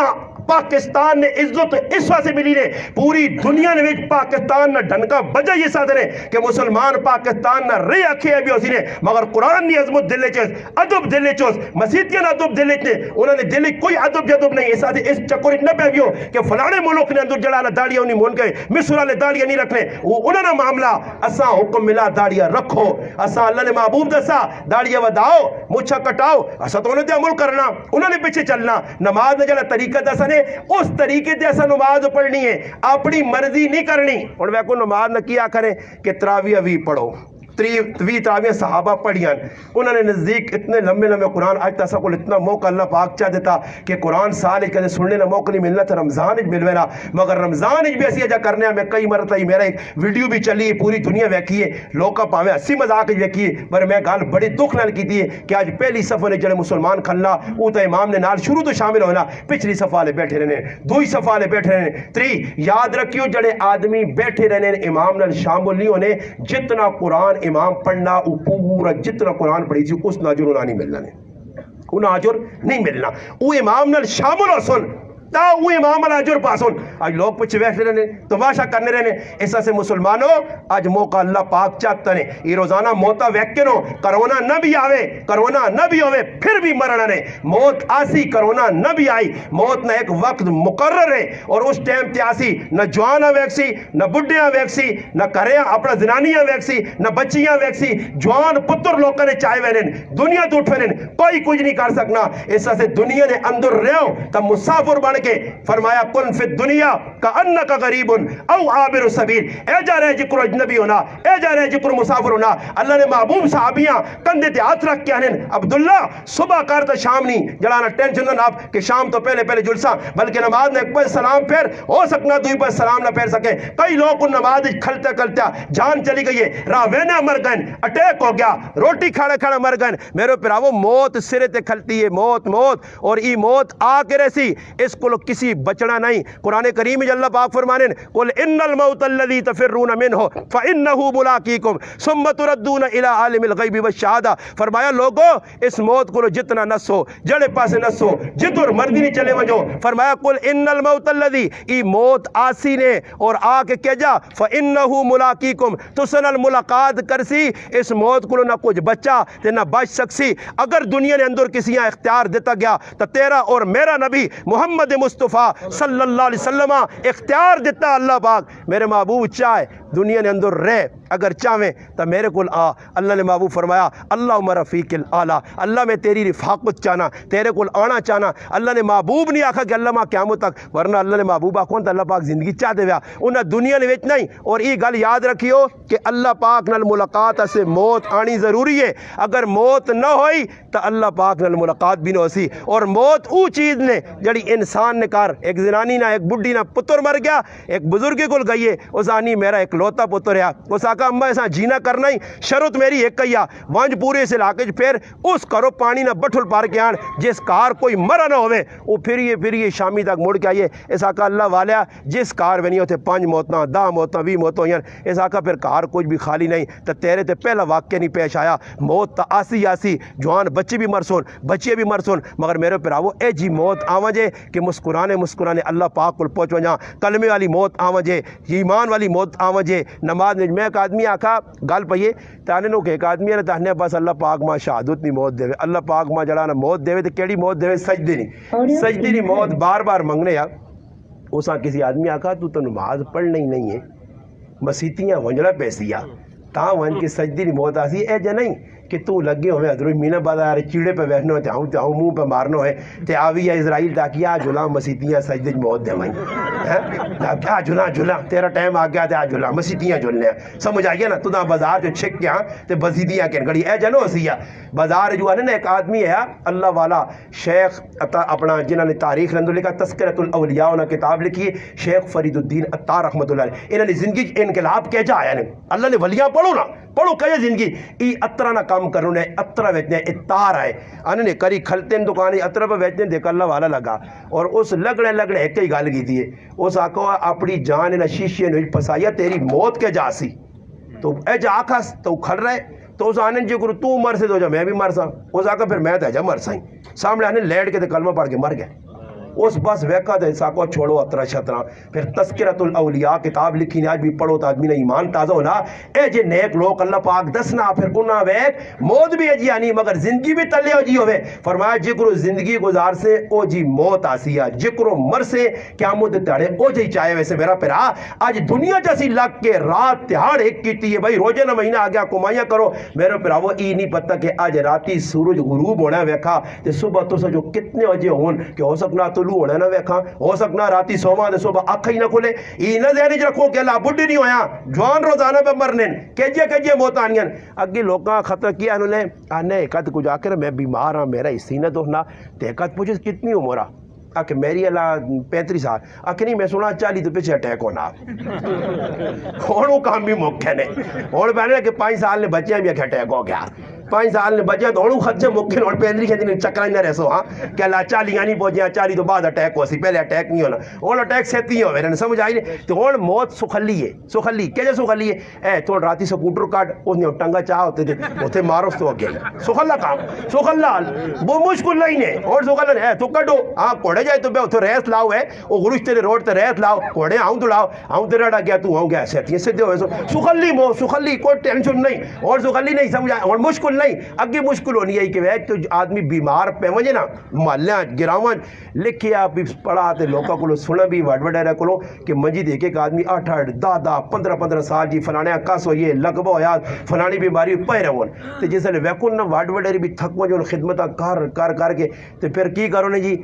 پاکستان نے عزت اس واسے ملی نے پوری دنیا نے پاکستان نہ ڈھنکا بجا یہ ساتھ نے کہ مسلمان پاکستان نہ رہے اکھے بھی اسی نے مگر قرآن نے عظمت دلے چوز ادب دلے چوز مسیحیتین ادب دلے چوز انہوں نے دلے کوئی ادب جدب نہیں اس ساتھ اس چکوری نہ پہ بھی ہو کہ فلانے ملک نے اندر جڑانا داڑیاں انہیں مون گئے مصر والے داڑیاں نہیں رکھنے انہوں نے معاملہ اساں حکم ملا داڑیاں رکھو اساں اللہ نے محبوب دسا داڑیاں وداؤ مچھا کٹاؤ اساں تو انہوں نے عمل کرنا انہوں نے پیچھے چلنا نماز نے جڑا طریقہ دسا نے اس طریقے سے ایسا نماز پڑھنی ہے اپنی مرضی نہیں کرنی اور وہ کو نماز نہ کیا کریں کہ تراویح بھی پڑھو تراویح صحابہ پڑھیاں انہوں نے نزدیک اتنے لمبے قرآن آج تاسا کو اتنا موقع اللہ پاک چاہ دیتا کہ قرآن سال کہتے سننے نہ موقع نہیں ملنا تھا رمضان ہی ملوینا مگر رمضان ہی بھی ایسی اجا کرنے ہیں میں کئی مرتبہ ہی میرا ایک ویڈیو بھی چلی پوری دنیا ویکھی ہے لوکا پاویں ہسی مذاق ویکھی ہے پر میں گال بڑی دکھ نال کی دی ہے کہ آج پہلی صفحہ نے جڑے مسلمان کھلنا وہ تو امام نے نال شروع تو شامل ہونا پچھلی صفحہ لے بیٹھے رہنے دوئی صفحہ لے بیٹھے رہنے تری یاد رکھیو جڑے آدمی بیٹھے رہنے امام نال شامل نہیں ہونے جتنا قرآن امام پڑھنا وہ پورا جتنا قرآن پڑھی تھی اس ناجر انہاں نہیں ملنا انہاں آجر نہیں ملنا وہ امام نال شامل ہو سن تا وہ امام الاجر پاسون آج لوگ پچھ بیٹھے رہنے تماشا کرنے رہنے ایسا سے مسلمانوں آج موقع اللہ پاک چاہتا ہے یہ روزانہ موتا ویکنو کرونا نہ بھی آوے کرونا نہ بھی ہوئے پھر بھی مرنا نے موت آسی کرونا نہ بھی آئی موت نہ ایک وقت مقرر ہے اور اس ٹائم تے آسی نہ جوانا ویکسی نہ بڈیاں ویکسی نہ کریاں اپنا زنانیاں ویکسی نہ بچیاں ویکسی جوان پتر لوگوں نے چاہے وینن دنیا تو اٹھ وینن کوئی کچھ نہیں کر سکنا ایسا سے دنیا نے اندر رہو تب مسافر بن کے فرمایا کن فی الدنیا کا انکا غریب او عابر سبیل اے جا رہے جکر اجنبی ہونا اے جا رہے جکر مسافر ہونا اللہ نے محبوب صحابیاں کندے تے ہاتھ رکھ کے آنین عبداللہ صبح کارتا شام نہیں جلانا ٹینشن نہ آپ کہ شام تو پہلے جلسا بلکہ نماز نے ایک پر سلام پھر ہو سکنا دوئی پر سلام نہ پھر سکے کئی لوگ ان نماز کھلتے جان چلی گئی ہے راہ وینا مر گئن اٹیک ہو گیا روٹی کھاڑے مر گئن میرے پراؤ موت سرے تے کھلتی ہے موت اور ای موت آ کے رسی اس کو کسی بچنا نہیں قرآن کریم میں اللہ پاک فرمانے قل ان الموت الذي تفرون منه فانه ملاقيكم ثم تردون الى عالم الغیب والشہادہ فرمایا لوگو اس موت کو جتنا نسو جڑے پاسے نسو جدر مرضی نہیں چلے وجو فرمایا قل ان الموت الذي ای موت آسی نے اور آ کے کہہ جا فانه ملاقيكم تو سنل ملاقات کرسی اس موت کو نہ کچھ بچا تے نہ بچ سکسی اگر دنیا نے اندر کسی اختیار دیتا گیا تو تیرا اور میرا نبی محمد مصطفیٰ صلی اللہ علیہ وسلم اختیار دیتا اللہ پاک میرے محبوب چاہے دنیا نے اندر رہ اگر چاہیں تو میرے کو آ. اللہ نے محبوب فرمایا اللہم رفیق الاعلیٰ، اللہ میں تیری رفاقت چاہنا، تیرے کو آنا چاہنا. اللہ نے محبوب نہیں آکھا کہ اللہ ماں قیامت تک، ورنہ اللہ نے محبوب آکھون تو اللہ پاک زندگی چاہ دے ویا انہیں دنیا نے وچ نہیں. اور یہ گل یاد رکھیو کہ اللہ پاک نال ملاقات سے موت آنی ضروری ہے. اگر موت نہ ہوئی تو اللہ پاک نال ملاقات بھی نہ ہو سی. اور موت او چیز نے جڑی انسان نے کر، ایک زنانی نہ ایک بڈھی نہ پتر مر گیا، ایک بزرگی کو گئی ہے، اس آنی میرا ایک لوتا پتر ہے، اس آکا اما ایسا جینا کرنا ہی شرط میری ایک کیا وانج پورے اس علاقے پھر اس کرو پانی نہ بٹھل پار کے آن جس کار کوئی مرا نہ ہوئے وہ پھر یہ شامی تک مڑ کے آئیے. اس آکا اللہ والیا جس کار بنی ہوتے 5 موتاں 10 موتاں 20 موتوں ہیں، اس آکا پھر کار کچھ بھی خالی نہیں. تو تیرے تے پہلا واقعہ نہیں پیش آیا، موت تا آسی جوان بچے بھی مرسون بچے بھی مرسون، مگر میرے پر آو اے جی موت آواں جے کہ مسکرانے اللہ پاک کو پہنچ وجاں، کلمے والی موت آواں جے، ایمان والی موت آواں جے. نماز میں ایک آدمی آکھا گل پئیے تانے نو کہ ایک آدمی ہے تانے بس اللہ پاک ماں شہادت نہیں موت دے، اللہ پاک ماں جڑا نا موت دے تے کیڑی موت دے؟ سجدے نہیں موت بار بار منگنے یا. اساں کسی آدمی آکھا تو نماز پڑھنا ہی نہیں ہے، مسیتیاں ونجڑا پیسیا تاں ون کی سجدی نہیں موت آسی. اے جے نہیں کہ تو لگے ہوئے ادھر مینا بازار چیڑے پہ بیٹھنا ہوئے چاہوں منہ پہ مارنا ہوئے تے آوی یا اسرائیل تاکہ آ جلا مسیتیاں سجدے موت دے مائیں آ جلا تیرا ٹائم آ گیا تے آ جلا مسیتیاں جلنے ہیں. سمجھ آئیے نا تو بازار جو چھک گیا تے مسیتیاں کہن گڑی اے جنو ہسیا بازار جو ہے نا. ایک آدمی ہے اللہ والا شیخ اپنا جنہوں نے تاریخ رندو لکھا تذکرۃ الاولیاء انہوں نے کتاب لکھی ہے، شیخ فرید الدین عطار رحمۃ اللہ علیہ. انہوں نے زندگی انقلاب کیا جا آیا نے اللہ نے ولیاں پڑھو نا پڑھو کہ زندگی ای اترا نہ کام کرو نے اترا ویچنے اتار آئے انہوں نے کری کھلتے ہیں دکانی اترا پہ ویچنے دیکھ اللہ والا لگا اور اس لگڑے ایک ہی گال کی تھی اس آکو اپنی جان نہ شیشے نے پسایا تیری موت کے جا سی تو اے جا آکھا تو کھل رہے تو اس آنے جی کرو تو مر سے تو جا میں بھی مر سا اس آکھا پھر میں تو جا مر سائیں سامنے آنے لیٹ کے کلمہ پڑھ کے مر گئے. اس بس ویکا دے ساکو چھوڑو اترا شترا. پھر تذکرۃ الاولیاء کتاب لکھی نے آج بھی پڑھو تو آدمی نے ایمان تازہ ہونا. اے جے نیک لوگ اللہ پاک دسنا پھر انہاں ویک موت بھی اجی آنی مگر زندگی بھی تلے ہو جی ہوئے. فرمایا جکرو زندگی گزار سے او جی موت آسیا جکرو مر سے قیامت تڑے او جی چاہے. ویسے میرا پھرا آج دنیا جیسی لگ کے رات تہاڑ ایک کیتی ہے بھائی روزے نہ مہینہ آ گیا کمائیاں کرو. میرے پھرا وہ ای نہیں پتہ کہ آج راتی سورج غروب ہونا ویکھا تے صبح تو جو کتنے بجے ہون کہ ہو سکنا طلوع ہونا نہ ویکھا ہو سکنا راتی سوما دے صبح آنکھ ہی نہ کھلے. ای نہ ذہن وچ رکھو کہ اللہ بڈھی نہیں ہویا جوان روزانہ پہ مرنے کجے موت آنیاں. اگے لوکاں خطر کیا انہوں نے آنے ایکت کچھ آ کر میں بیمار ہاں میرا اسی نہ دھونا تے ایکت پوچھے کتنی عمر آ کہ میری اللہ 35 سال آکھ نہیں میں سنا 40 تو پیچھے اٹیک ہونا ہوں کام بھی موقع نے ہوں پہلے کہ 5 سال نے بچے بھی اٹیک ہو گیا 5 سال نے بچے تو ہوں خرچے موقع ہوں پہلی کھیتی چکر ہی نہ رہ سو ہاں کہ اللہ 40 نہیں پہنچے 40 تو بعد اٹیک ہو سی پہلے اٹیک نہیں ہونا ہوں اٹیک سیتی ہی ہوئے سمجھ آئی نہیں تو ہوں موت سکھلی ہے سکھلی کیسے سکھلی ہے اے تو راتی سکوٹر کاٹ اس نے ٹنگا چاہ ہوتے تھے اتنے مارو تو اگے سکھلا کام سکھلا وہ مشکل نہیں ہے اور سکھلا ہے تو کٹو ہاں کوڑے جائے تو اتنے ریس لاؤ ہے وہ گروش تیرے روڈ تے ریس لاؤ کوڑے آؤں تو لاؤ آؤں تیرا ڈا گیا تو آؤں گیا سیتی سیدھے ہوئے سکھلی مو سکھلی کوئی ٹینشن نہیں اور سکھلی نہیں سمجھا اور مشکل نہیں اگے مشکل ہونی ہے کہ تو آدمی بیمار پہ وجے نا محلیاں گراواں لکھیا بھی پڑھا تے لوکاں کو سنا بھی وڈیرا کو کہ منجی دیکھے ایک آدمی 8 8 10 10 15 سال جی فلانے کس ہوئی لگبا ہویا فلانی بیماری پہ رہون تے جس نے ویکن نہ وڈیرے بھی تھک وجو خدمت کر کے تے پھر کی کرو نے جی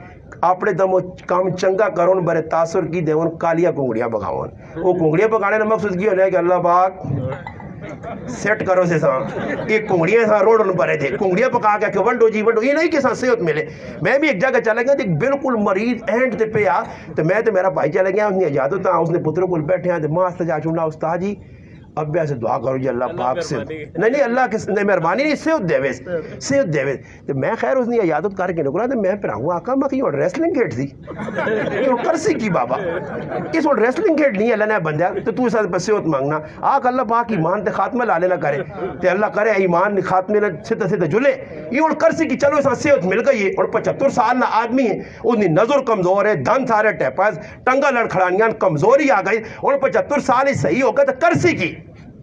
اپنے دم کام چنگا کرون برے تاثر کی دیون کالیا کنگڑیاں پکاون وہ کنگڑیاں پکانے کا مقصد کی ہونا ہے کہ اللہ پاک سیٹ کرو سے ساں ایک کنگڑیاں ساں روڈ ان پرے تھے کنگڑیاں پکا کے ونڈو جی ونڈو یہ نہیں کہ ساں صحت ملے. میں بھی ایک جگہ چلا گیا تو بالکل مریض اینڈ تے پہ آ تو میں تو میرا بھائی چلا گیا اس نے اجازت اس نے پتر کو بیٹھے ہیں ماں جا چونڈا استاد جی اب ایسے دعا کرو جی اللہ پاک سے نہیں اللہ کی مہربانی نہیں صحت دے تو میں خیر اس نے اجازت کر کے نکلا تو میں پھر آؤں آقا میں کہ یہ ریسلنگ کھیڈ سی یہ کرسی کی بابا اس وقت ریسلنگ کھیڈ نہیں اللہ نے بندہ تو اس پہ صحت مانگنا آکھ اللہ پاک ایمان تے خاتمہ لالے نہ کرے تے اللہ کرے ایمان خاتمے نہ سیدھا جلے یہ اور کرسی کی چلو اس صحت مل گئی ہے اور 75 سال نہ آدمی ہے اس کی نظر کمزور ہے دھن سارے ٹیپاز ٹنگا لڑکھڑانیاں کمزوری آ گئی اور 75 سال ہی صحیح ہو گیا تو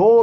2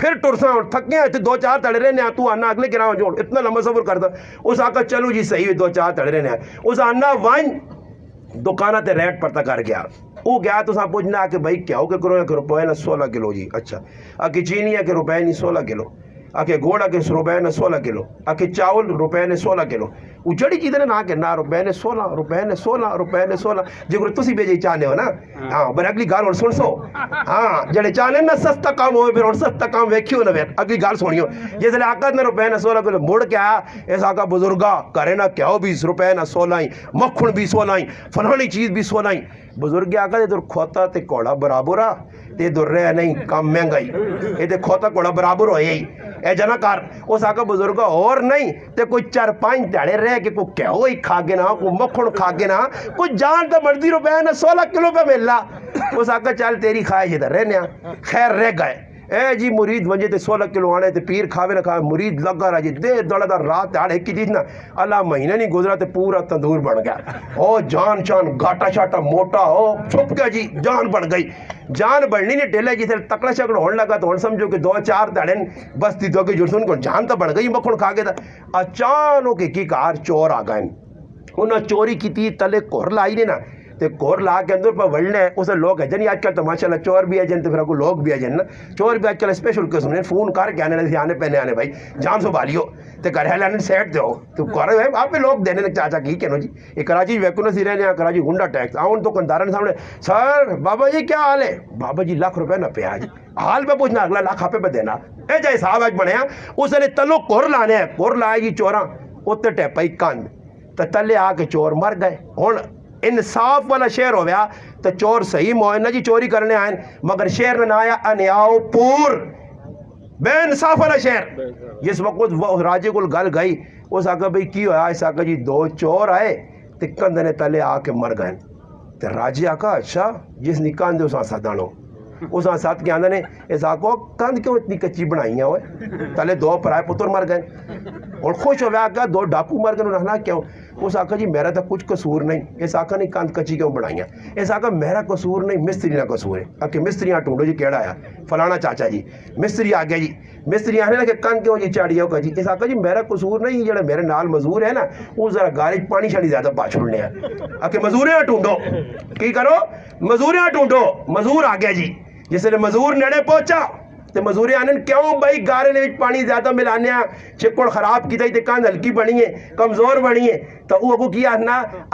پھر ٹرساں تھکے ہیں دو چار تڑے رہنے تو آنا اگلے گراؤں جوڑ اتنا لمبا سفر کرتا اس آقا چلو جی صحیح دو چار تڑے رہنے اس آنا وائن دکانہ تے ریٹ پرتا کر گیا وہ گیا تو ساں پوچھنا کہ بھائی کیا ہو کہ کرو کہ روپے نا 16 کلو جی اچھا آکے چینی ہے کہ روپے نہیں 16 کلو آکے گوڑا کے روپے نے 16 کلو آکے چاول روپے نے 16 کلو وہ جڑی چیزیں نہ کہ نہ روپے نے 16 روپے نے 16 روپے نے 16 جو تسی بھیجے چاہنے ہو نا ہاں پر اگلی گال اور سن سو ہاں جڑے چاہنے نا سستا کام ہوئے پھر اور سستا کام ویکھیو نہ ویک اگلی گال سنیو جیسے لئے آقا نے روپے نے 16 کلو مڑ کے آیا ایسا آقا بزرگا کرے نا کیا ہو بھی روپے نا 16 ہی مکھن بھی 16 ہی فلانی چیز بھی 16 ہی بزرگی آقا دے در کھوتا تے کوڑا برابر آ تے در رہے نہیں کم مہنگائی اے تے کھوتا کوڑا برابر ہوئے ہی اے جنا کار اس آقا بزرگا اور نہیں تے کوئی 4-5 تیڑے رہ کے کوئی کیا ہوئی کھا گے نا کوئی مکھن کھا گے نا کوئی جان تا مرضی روپے نا 16 کلو پہ ملا اس آقا چل تیری خواہش ادھر رہنے خیر رہ گئے اے جی مرید ونجے تے 16 کلو آنے تے پیر کھاوے نہ کھاوے مرید لگا رہا جی دے دوڑا دا رات آڑے کی چیز نا اللہ مہینہ نہیں گزرا تے پورا تندور بن گیا او جان شان گاٹا شاٹا موٹا او چھپ گیا جی جان بن گئی جان بڑھنی نہیں ٹیلے جی سے تکڑا شکڑ ہونے لگا تو ہن سمجھو کہ 2-4 دڑن بس تی دو کے جرسون کو جان تو بڑھ گئی مکھن کھا کے تھا اچانو کے کی کار چور آ گئے انہوں چوری کی تھی تلے کور لائی نے نا تے کور لا کے اندر پر ولنے اسے لوگ ہے جنی آج کل تو ماشاءاللہ چور بھی ہے جن تے پھر کو لوگ بھی ہے جن چور بھی آج کل اسپیشل قسم نے فون کر کے آنے آنے پہنے آنے بھائی جان سو بالیو تے کر ہیلے سیٹ دو تو کر ہے آپ پہ لوگ دینے نے چاچا کی کہنو جی یہ کراچی ویکونس ہی رہنے ہیں کراچی گنڈا ٹیکس آؤن تو کندارن سامنے سر بابا جی کیا حال ہے بابا جی ₹1,00,000 نہ پہ آج حال پہ پوچھنا اگلا لاکھ آپ پہ دینا اے جائے صاحب آج بنے ہیں اس نے تلو کور لانے ہیں کور لائے گی چوراں اتنے ٹیپائی کند تو تلے آ کے چور مر گئے ہون انصاف والا شہر ہو گیا تو چور صحیح موئنہ جی چوری کرنے آئیں مگر شہر نے آیا انیاؤ پور بے انصاف والا شہر جس وقت وہ راجے کو گل گئی اس آقا بھئی کی ہویا اس آقا جی 2 چور آئے تے کندنے تلے آ کے مر گئے تے راجے آقا اچھا جس نے کندے اس آسا دانو اس ساتھ کے آندھنے اس آقا کند کیوں اتنی کچی بنائی ہیں ہوئے تلے 2 پرائے پتر مر گئے اور خوش ہو گیا آقا 2 ڈاکو مر گئے انہوں نے کیوں اس آقا جی میرا تو کچھ قصور نہیں اس آقا نے کند کچی کیوں بنائی ہیں اس آقا میرا قصور نہیں مستری نہ قصور ہے آکے مستریاں ٹونڈو جی کیڑا آیا فلانا چاچا جی مستری آگیا جی مستری آنے لگے کند کیوں جی چاڑی ہوگا جی اس آقا جی میرا قصور نہیں جڑا میرے نال مزور ہے نا وہ ذرا گارج پانی شانی زیادہ پا چھوڑنے ہیں آکے مزوریاں ٹونڈو کی کرو مزوریاں ٹونڈو مزور آگیا جی جس نے مزور نڑے پہنچا تے مزوری آنن کیوں بھائی گارے نے پانی زیادہ ملانے ہیں چکڑ خراب کی تھی تے کان ہلکی بنی ہے کمزور بنی ہے تو وہ کو کیا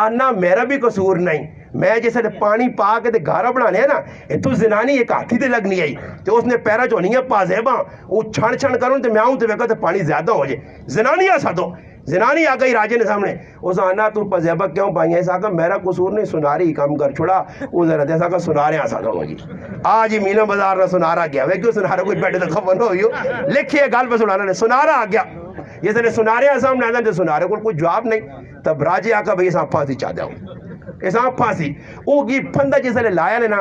آنا میرا بھی قصور نہیں میں جیسے پانی پا کے تے گارا بنانے ہیں نا تو زنانی ایک ہاتھی تے لگنی آئی تو اس نے پیرا چونی ہے پازیباں وہ چھن چھن کروں تے میں آؤں تے ویکا تے پانی زیادہ ہو جائے زنانی آ ساتھو زنانی آ گئی راجے نے سامنے اس آنا تو پازیبہ کیوں پائیں گے ایسا کہ میرا قصور نہیں سناری کام کر چھوڑا وہ ذرا ایسا کہ سنارے آ ساتھو جی آج ہی مینا بازار نہ سنارا گیا وہ کیوں سنارا کوئی بیٹھے تو خبر نہ ہوئی ہو لکھیے گال پہ سنارا نے سنارا آ گیا یہ سے سنارے آ سامنے آنا تو سنارے کو کوئی جواب نہیں تب راجے آ کا بھئی ساں پھانسی چاہ دیا ایسا پھانسی وہ کی پھندہ جیسے لایا لینا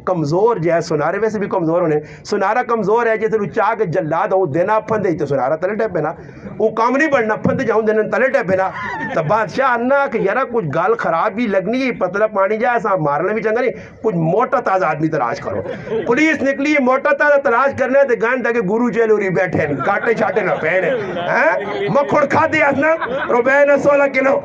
کمزور جو ہے سنارے ویسے بھی کمزور ہونے سنارا کمزور ہے جیسے چاہ کے جلاد ہوں دینا پھندے ہی تو سنارا تلے ٹیپ پینا وہ کام نہیں بڑھنا پھندے جاؤں دینا تلے ٹیپ پینا تب بادشاہ انہا کہ یارا کچھ گال خراب بھی لگنی ہے پتلا پانی جائے ایسا مارنا بھی چنگا نہیں کچھ موٹا تازہ آدمی تلاش کرو پولیس نکلی ہے موٹا تازہ تلاش کرنے تے گان تاکہ گورو جیلوری بیٹھے ہیں کاٹے چھاٹے نہ پہنے مکھڑ کھا دیا اس نا روپے نا 16 کلو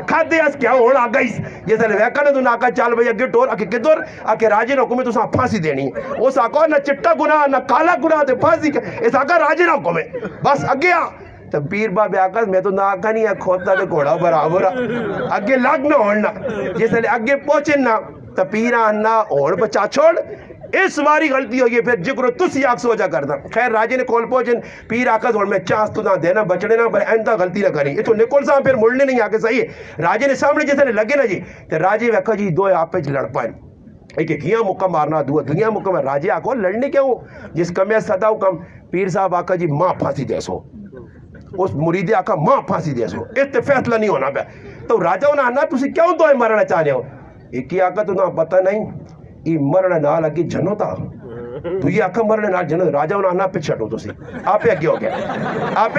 کھا دیا اس کیا ہونا گئیس جیسے ویکا نے تو ناکا چال بھئی اگے ٹور اکے کدھر اکے راجے نے حکومت اساں پھانسی دینی اس آکا نہ چٹا گناہ نہ کالا گناہ تے پھانسی اس آکا راجے نے حکومت بس اگے آ تب پیر باب آکا میں تو نہ آکا نہیں ہے کھوتا تے کوڑا برابر اگے لگ نہ ہونا جیسے اگے پہنچے نہ تب پیرا نہ اور بچا چھوڑ اس باری غلطی ہوئی پھر جکرو تسی آگ سوچا کرتا خیر راجے نے کول پہنچن پیر آقا دھوڑ میں چانس تو نہ دینا بچنے نہ پر اینتا غلطی نہ کریں یہ تو نکول صاحب پھر مڑنے نہیں آکے صحیح ہے راجے نے سامنے جیسے لگے نا جی تو راجے ویکھا جی 2 آپ پہ لڑ پائیں ایک گیاں مکہ مارنا دنیا مکہ میں راجے آقا لڑنے کیا ہو جس کمیہ صداو کم پیر صاحب آقا جی ماں پھانسی دے سو اس مرید آقا ماں پھانسی دے سو اس فیصلہ نہیں ہونا پہ تو راجہ ہونا آنا تسی کیوں تو مرنا چاہنے ہو ایک ہی آقا تو نہ پتہ نہیں یہ مرنے نال اگے جنو تا تو یہ آقا مرنے نال جنو راجہ ہونا آنا پہ چھٹو تو سی آپ اگے ہو گیا آپ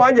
5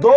2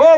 2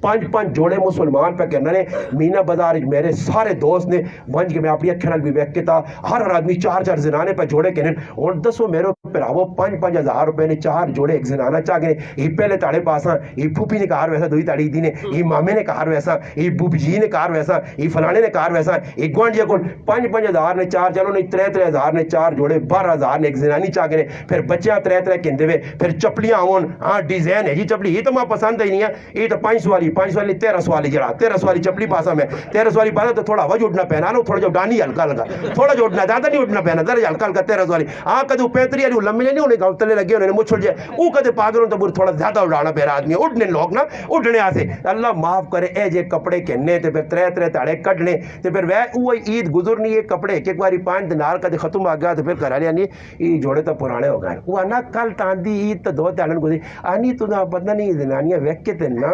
پانچ پانچ جوڑے مسلمان پہ کہنا نے مینا بازار میرے سارے دوست نے ونج کے میں اپنی اکھے نال بھی ویکھ کے تھا ہر آدمی چار چار زنانے پہ جوڑے کہنے اور دسو میرے پراو 5,000 روپے نے 4 جوڑے ایک زنانہ چاہ گئے یہ پہلے تاڑے پاساں یہ پھوپھی نے کہا ویسا دوئی تاڑی دی نے یہ مامے نے کہا ویسا یہ بوب جی نے کہا ویسا یہ فلانے نے کہا ویسا یہ گوانڈیا کول 5,000 نے 4 چلو نہیں 3,000 نے 4 جوڑے 12,000 نے ایک زنانی چاہ گئے پھر بچیاں 3 کہندے وے پھر چپلیاں ہون ہاں ڈیزائن ہے جی چپلی یہ تو ماں پسند ہی نہیں ہے یہ تو 500 والی 1300 والی جڑا 1300 والی چپلی پاسا میں 1300 والی پاسا تو تھوڑا وجہ اٹھنا پہنا تھوڑا جو ڈانی ہلکا لگا تھوڑا جو اٹھنا زیادہ نہیں اٹھنا پہنا ذرا ہلکا ہلکا 1300 والی ہاں کدو 35 والی لمبی نہیں ہونے گاؤں تلے لگے انہوں نے مچھڑ جائے وہ کدے پاگلوں تو تھوڑا زیادہ اڑانا پہرا آدمی اٹھنے لوگ نا اٹھنے آسے اللہ معاف کرے اے جے کپڑے کہنے تے پھر 3 تاڑے کٹنے تے پھر وہ عید گزرنی ہے کپڑے ایک باری 5 دینار کدے ختم آ گیا تو پھر کرا لیا نہیں یہ جوڑے تو پرانے ہو گئے وہ آنا کل تاندی عید تو 2 تاڑن گزری آنی تو نہ پتہ نہیں زنانیاں ویک کے تے نا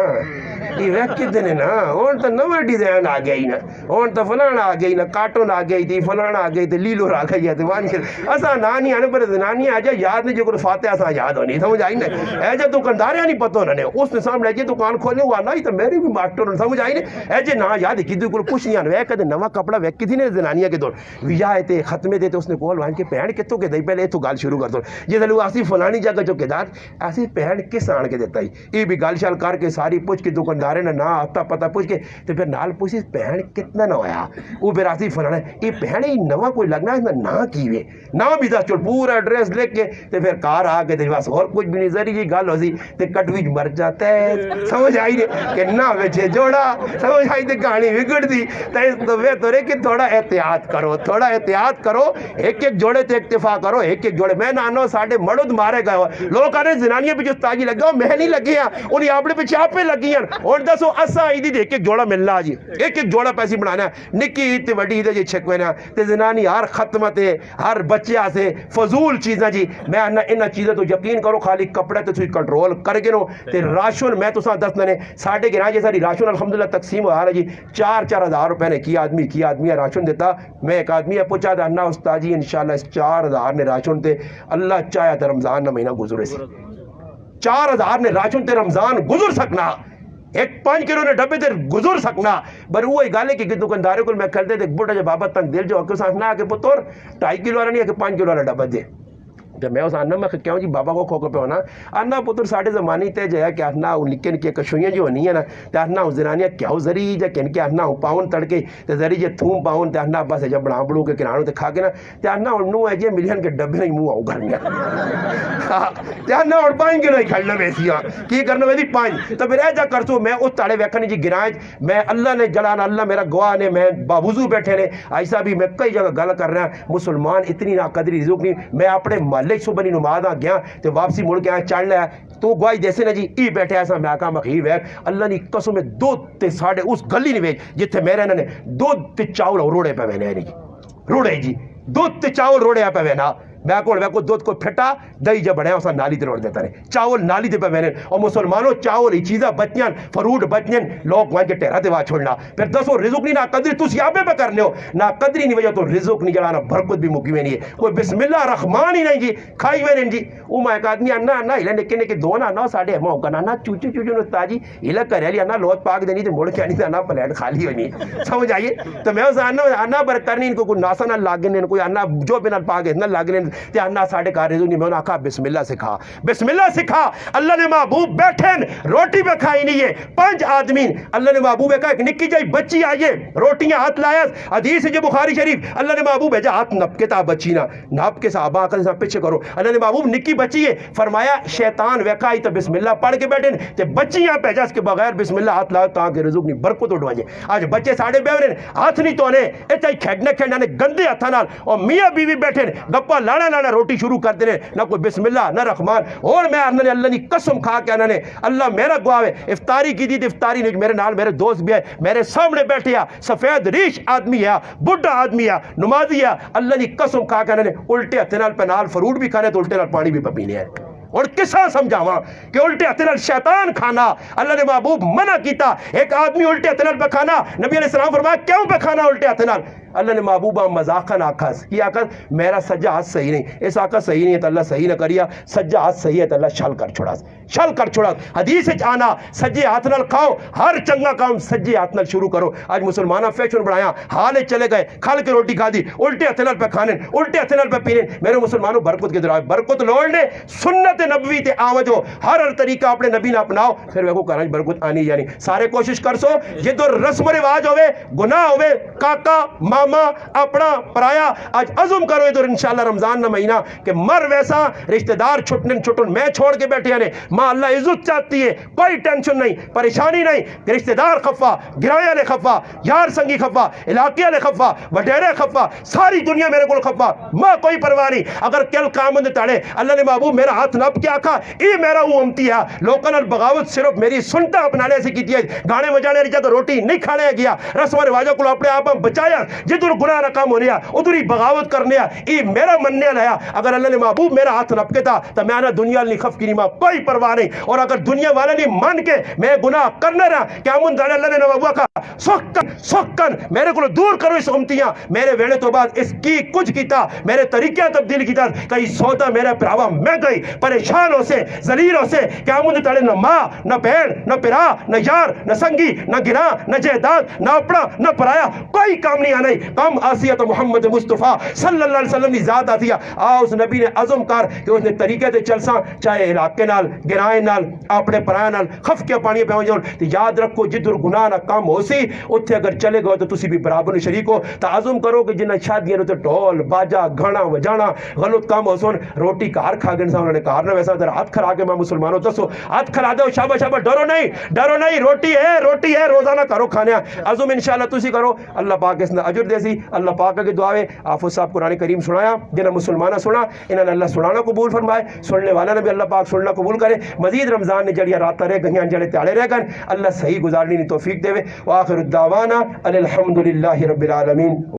یہ ویک کے تے نا اور تو نوے ڈیزائن آ گئی نا اور تو فلانا آ گئی نا کارٹون آ گئی تھی فلانا آ گئی تھی لیلور آ گئی ہے وان کے اسا نانی آنے پر زنانیاں آ جا یاد نہیں جو کو فاتحہ اسا یاد ہونی سمجھ آئی نا اے جے دکانداریاں نہیں پتہ انہوں نے اس نے سامنے جے دکان کھولے ہوا نا تو میری بھی ماسٹر سمجھ آئی نا اے جے نا یاد کی کوئی کچھ نہیں آنے کدے نواں کپڑا ویک کی تھی نا زنانیاں کے دور ویا تے ختمے دے تے اس نے کول وان کے پہن کتوں کے دئی پہلے تو گل شروع کر دو جے لو اسی فلانی جگہ جو کے دات اسی پہن کس آن کے دیتا ہی یہ بھی گل شال کر کے ساری پوچھ کے دکاندارے نے نا آتا پتہ پوچھ کے تے پھر نال پوچھی پہن کتنا نہ ہویا وہ پھر اسی فلانا یہ پہن ہی نواں کوئی لگنا ہے نا کیوے نا بھی دس چل پورا ایڈریس لکھ کے تے پھر کار آ کے تے بس اور کچھ بھی نہیں ذری جی گل ہو سی تے کٹوی مر جاتا ہے سمجھ آئی نہیں کہ نہ وچے جوڑا سمجھ آئی تے کہانی بگڑ دی تو بہتر ہے کہ تھوڑا احتیاط کرو ایک جوڑے تے اکتفا کرو ایک جوڑے میں نانو ساڑھے مرد مارے گئے لوگ آنے زنانیاں پہ جو تاجی لگے ہو میں نہیں لگی ہیں انہیں اپنے پہ چاپے لگی ہیں اور دسو اسا عیدی دے ایک جوڑا ملنا جی ایک جوڑا پیسی بنانا ہے نکی عید تے وڈی عید جی چھکوینا تے زنانی ہر ختمہ تے ہر بچے سے فضول چیزیں جی میں انہا چیزیں تو یقین کرو خالی کپڑے تے کنٹرول کر گنو تے راشن میں تو ساتھ دس نے ساڑھے گرہاں جیسا راشن الحمدللہ تقسیم ہو رہا جی 4-4 ہزار روپے نے کی آدمی راشن دیتا میں ایک آدمی ہے پوچھا تھا انہا استاد جی انشاءاللہ اس 4,000 نے راشن تے اللہ چاہیا تھا رمضان نہ مہینہ گزرے سی 4,000 نے راشن تے رمضان گزر سکنا ایک 5 کلو نے ڈبے تے گزر سکنا بر وہی گالے کہ دکانداروں کو میں کھلتے تھے بڑا جب بابا تنگ دل جو اکل ساتھ نہ آکے پتور 2.5 کلو والا نہیں ہے کہ 5 کلو والا ڈبا دے جب میں اس آنا میں کہوں جی بابا کو کھوکے پہ ہونا آنا پتر ساڑھے زمانی تے جایا کہ آنا نکے نکے کشویاں جو ہونی ہے نا تے آنا زنانیاں کیا ہو ذری جا کن کے آنا پاؤن تڑکے تے ذری جے تھوم پاؤن تے آنا بس جب بڑھا بڑھوں کے کنانوں تے کھا کے نا تے آنا انہوں ہے جے ملین کے ڈبے نہیں منہ آؤں گھر میں تے آنا اور 5 کلو ہی کھڑنا ویسی ہاں کی کرنا ویسی 5 تو پھر ایجا کرسو میں اس تاڑے ویکھنی جی گرائیں میں اللہ نے جلانا اللہ میرا گواہ نے میں باوضو بیٹھے نے ایسا بھی میں کئی جگہ گل کر رہا ہوں مسلمان اتنی ناقدری رزق نہیں میں اپنے محلے صبح نہیں نماز گیا تے واپسی مڑ کے آیا چڑھ لیا تو گواہی دیسے نا جی ای بیٹھے ایسا میں آقا مخیب ہے اللہ نے قسم میں 2 تے ساڑھے اس گلی نہیں ویج جتھے میرے انہوں نے 2 تے چاول روڑے پہ وینے ہیں روڑے جی 2 تے چاول روڑے پہ وینا میں کو دودھ کو پھٹا دہی جب بڑھیا اسا نالی تے روڑ دیتا رہے چاول نالی تے پہ میں نے اور مسلمانوں چاول ہی چیزیں بچیاں فروٹ بچیاں لوگ وہاں کے ٹہرا تے وہاں چھوڑنا پھر دسو رزق نہیں نا قدری تو سیابے پہ کرنے ہو نا قدری نہیں وجہ تو رزق نہیں جڑانا برکت بھی مکی میں نہیں ہے کوئی بسم اللہ الرحمن ہی نہیں جی کھائی میں نہیں جی او میں ایک آدمی انا ہلا نکے نکے دو نا ساڑھے ہمیں ہوگا نا چوچو نستا جی ہلا کرے لیا نا لوت پاک دینی تے مڑ کے آنی تے نا پلیٹ خالی ہونی سمجھ آئیے تو میں اسا انا بر کرنی ان کو کوئی ناسا نہ لاگنے کوئی انا جو بنا پاک ہے نہ لاگنے تے انا ساڑھے کار رزق نہیں میں نے کہا بسم اللہ سکھا اللہ نے محبوب بیٹھیں روٹی پہ کھائی نہیں ہے 5 آدمین اللہ نے محبوب کہا ایک نکی جائی بچی آئیے روٹیاں ہاتھ لایا حدیث جو بخاری شریف اللہ نے محبوب ہے جا ہاتھ نپ کے تا بچی نا نپ کے صحابہ آقا سے پیچھے کرو اللہ نے محبوب نکی بچی ہے فرمایا شیطان ویکائی تو بسم اللہ پڑھ کے بیٹھیں تے بچیاں پہ جا اس کے بغیر بسم اللہ ہاتھ لاؤ تاکہ رزق نہیں برکت اٹھوائیں آج بچے ساڑھے بیورن ہاتھ نہیں تونے ایتا ہی کھیڑنے گندے ہاتھا نال اور میاں بیوی بیٹھیں گپا لانا روٹی شروع کر دینے نہ کوئی بسم اللہ نہ رحمان اور میں اللہ نے قسم کھا کے انہوں نے اللہ میرا گواہ ہے افطاری کی دی افطاری نہیں میرے نال میرے دوست بھی ہے میرے سامنے بیٹھے سفید ریش آدمی ہے بڑھا آدمی ہے نمازی ہے اللہ نے قسم کھا کے انہوں نے الٹے ہتھے نال پہ نال فروٹ بھی کھانے تو الٹے نال پانی بھی پینے ہے اور کسا سمجھاواں کہ الٹے ہتھے نال شیطان کھانا اللہ نے محبوب منع کیتا ایک آدمی الٹے ہتھے نال پہ کھانا نبی علیہ السلام فرمایا کیوں پہ کھانا الٹے ہتھے نال اللہ نے محبوبہ مذاقن آکھا کی آکھا میرا سجا ہاتھ صحیح نہیں، اس آکھا صحیح نہیں ہے تو اللہ صحیح نہ کریا، سجا ہاتھ صحیح ہے تو اللہ شل کر چھوڑا، شل کر چھوڑا۔ حدیث آنا سجے ہاتھ نال کھاؤ، ہر چنگا کام سجے ہاتھ نال شروع کرو۔ آج مسلمانہ فیشن بڑھایا، حال چلے گئے، کھال کے روٹی کھا دی، الٹے ہاتھ نال پہ کھانے، الٹے ہاتھ نال پہ پینے۔ میرے مسلمانوں برکت کے دراؤ، برکت لوڑنے سنت نبوی تے آوجو، ہر طریقہ اپنے نبی نہ اپناؤ، پھر وہ کہنا برکت آنی جانی۔ سارے کوشش کر سو جدو رسم و رواج ہوئے، گناہ ہوئے، کاکا ماما اپنا پرایا، آج عزم کرو ادھر انشاءاللہ رمضان نہ مہینہ کہ مر ویسا رشتہ دار چھٹن چھٹن میں چھوڑ کے بیٹھے ہیں، ماں اللہ عزت چاہتی ہے، کوئی ٹینشن نہیں، پریشانی نہیں کہ رشتہ دار خفا، گرائے لے خفا، یار سنگی خفا، علاقے لے خفا، وڈیرے خفا، ساری دنیا میرے کو خفا، ماں کوئی پرواہ نہیں۔ اگر کل قامند تاڑے اللہ نے محبوب میرا ہاتھ نپ کے آکھا ای میرا وہ امتی ہے، لوکن البغاوت صرف میری سنتا اپنانے سے کی ہے، گانے بجانے رجا تو روٹی نہیں کھانے گیا، رسم و رواجوں کو اپنے آپ بچایا، جدھر گناہ رقم ہونے ادھر ہی بغاوت کرنے ای میرا مننے لیا۔ اگر اللہ نے محبوب میرا ہاتھ نپ کے تھا تو میں آنا دنیا نہیں خف کی ماں کوئی پرواہ نہیں، اور اگر دنیا والے نہیں مان کے میں گناہ کرنے رہا کیا من دانے اللہ نے محبوبہ کا سکن میرے کو دور کرو اس امتیاں، میرے ویڑے تو بعد اس کی کچھ کیتا، میرے طریقے تبدیل کیتا، کئی سودا میرے پراوا میں گئی پریشان ہو سے ذلیل ہو سے کیا من تاڑے نہ ماں نہ بہن نہ پرا نہ یار نہ سنگی نہ گنا نہ جائیداد نہ اپنا نہ پرایا کوئی کام نہیں آنے کم آسیت محمد مصطفیٰ صلی اللہ علیہ وسلم کی ذات آتی ہے۔ اس نبی نے عزم کر کہ اس نے طریقے تے چلساں، چاہے علاقے نال گرائے نال اپنے پرایا نال خف کے پانی پہ ہو تو یاد رکھو جدھر گناہ نہ کام ہو سی اتھے اگر چلے گئے تو تسی بھی برابر شریک ہو۔ تو عزم کرو کہ جنہ شادیاں تو ڈھول باجا گھانا وجانا غلط کام ہو سن، روٹی کار کھا گئے انہوں نے کار نہ ویسا در ہاتھ کھلا کے میں مسلمانوں دسو ہاتھ کھلا دو، شابہ شابہ ڈرو نہیں، ڈرو نہیں، روٹی ہے روزانہ کرو کھانے۔ عزم انشاءاللہ تسی کرو، اللہ پاک اس نے اجر دے سی۔ اللہ پاک کے دعاوے آفو صاحب قرآن کریم سنایا، جنہیں مسلمانہ سنا انہوں نے اللہ سنانا قبول فرمائے، سننے والا نے بھی اللہ پاک سننا قبول کرے۔ مزید رمضان نے جڑیاں راتہ رہ گئیاں جڑے تیالے رہ گئے اللہ صحیح گزارنی توفیق دے۔ وآخر الدعوانا الحمدللہ رب العالمین۔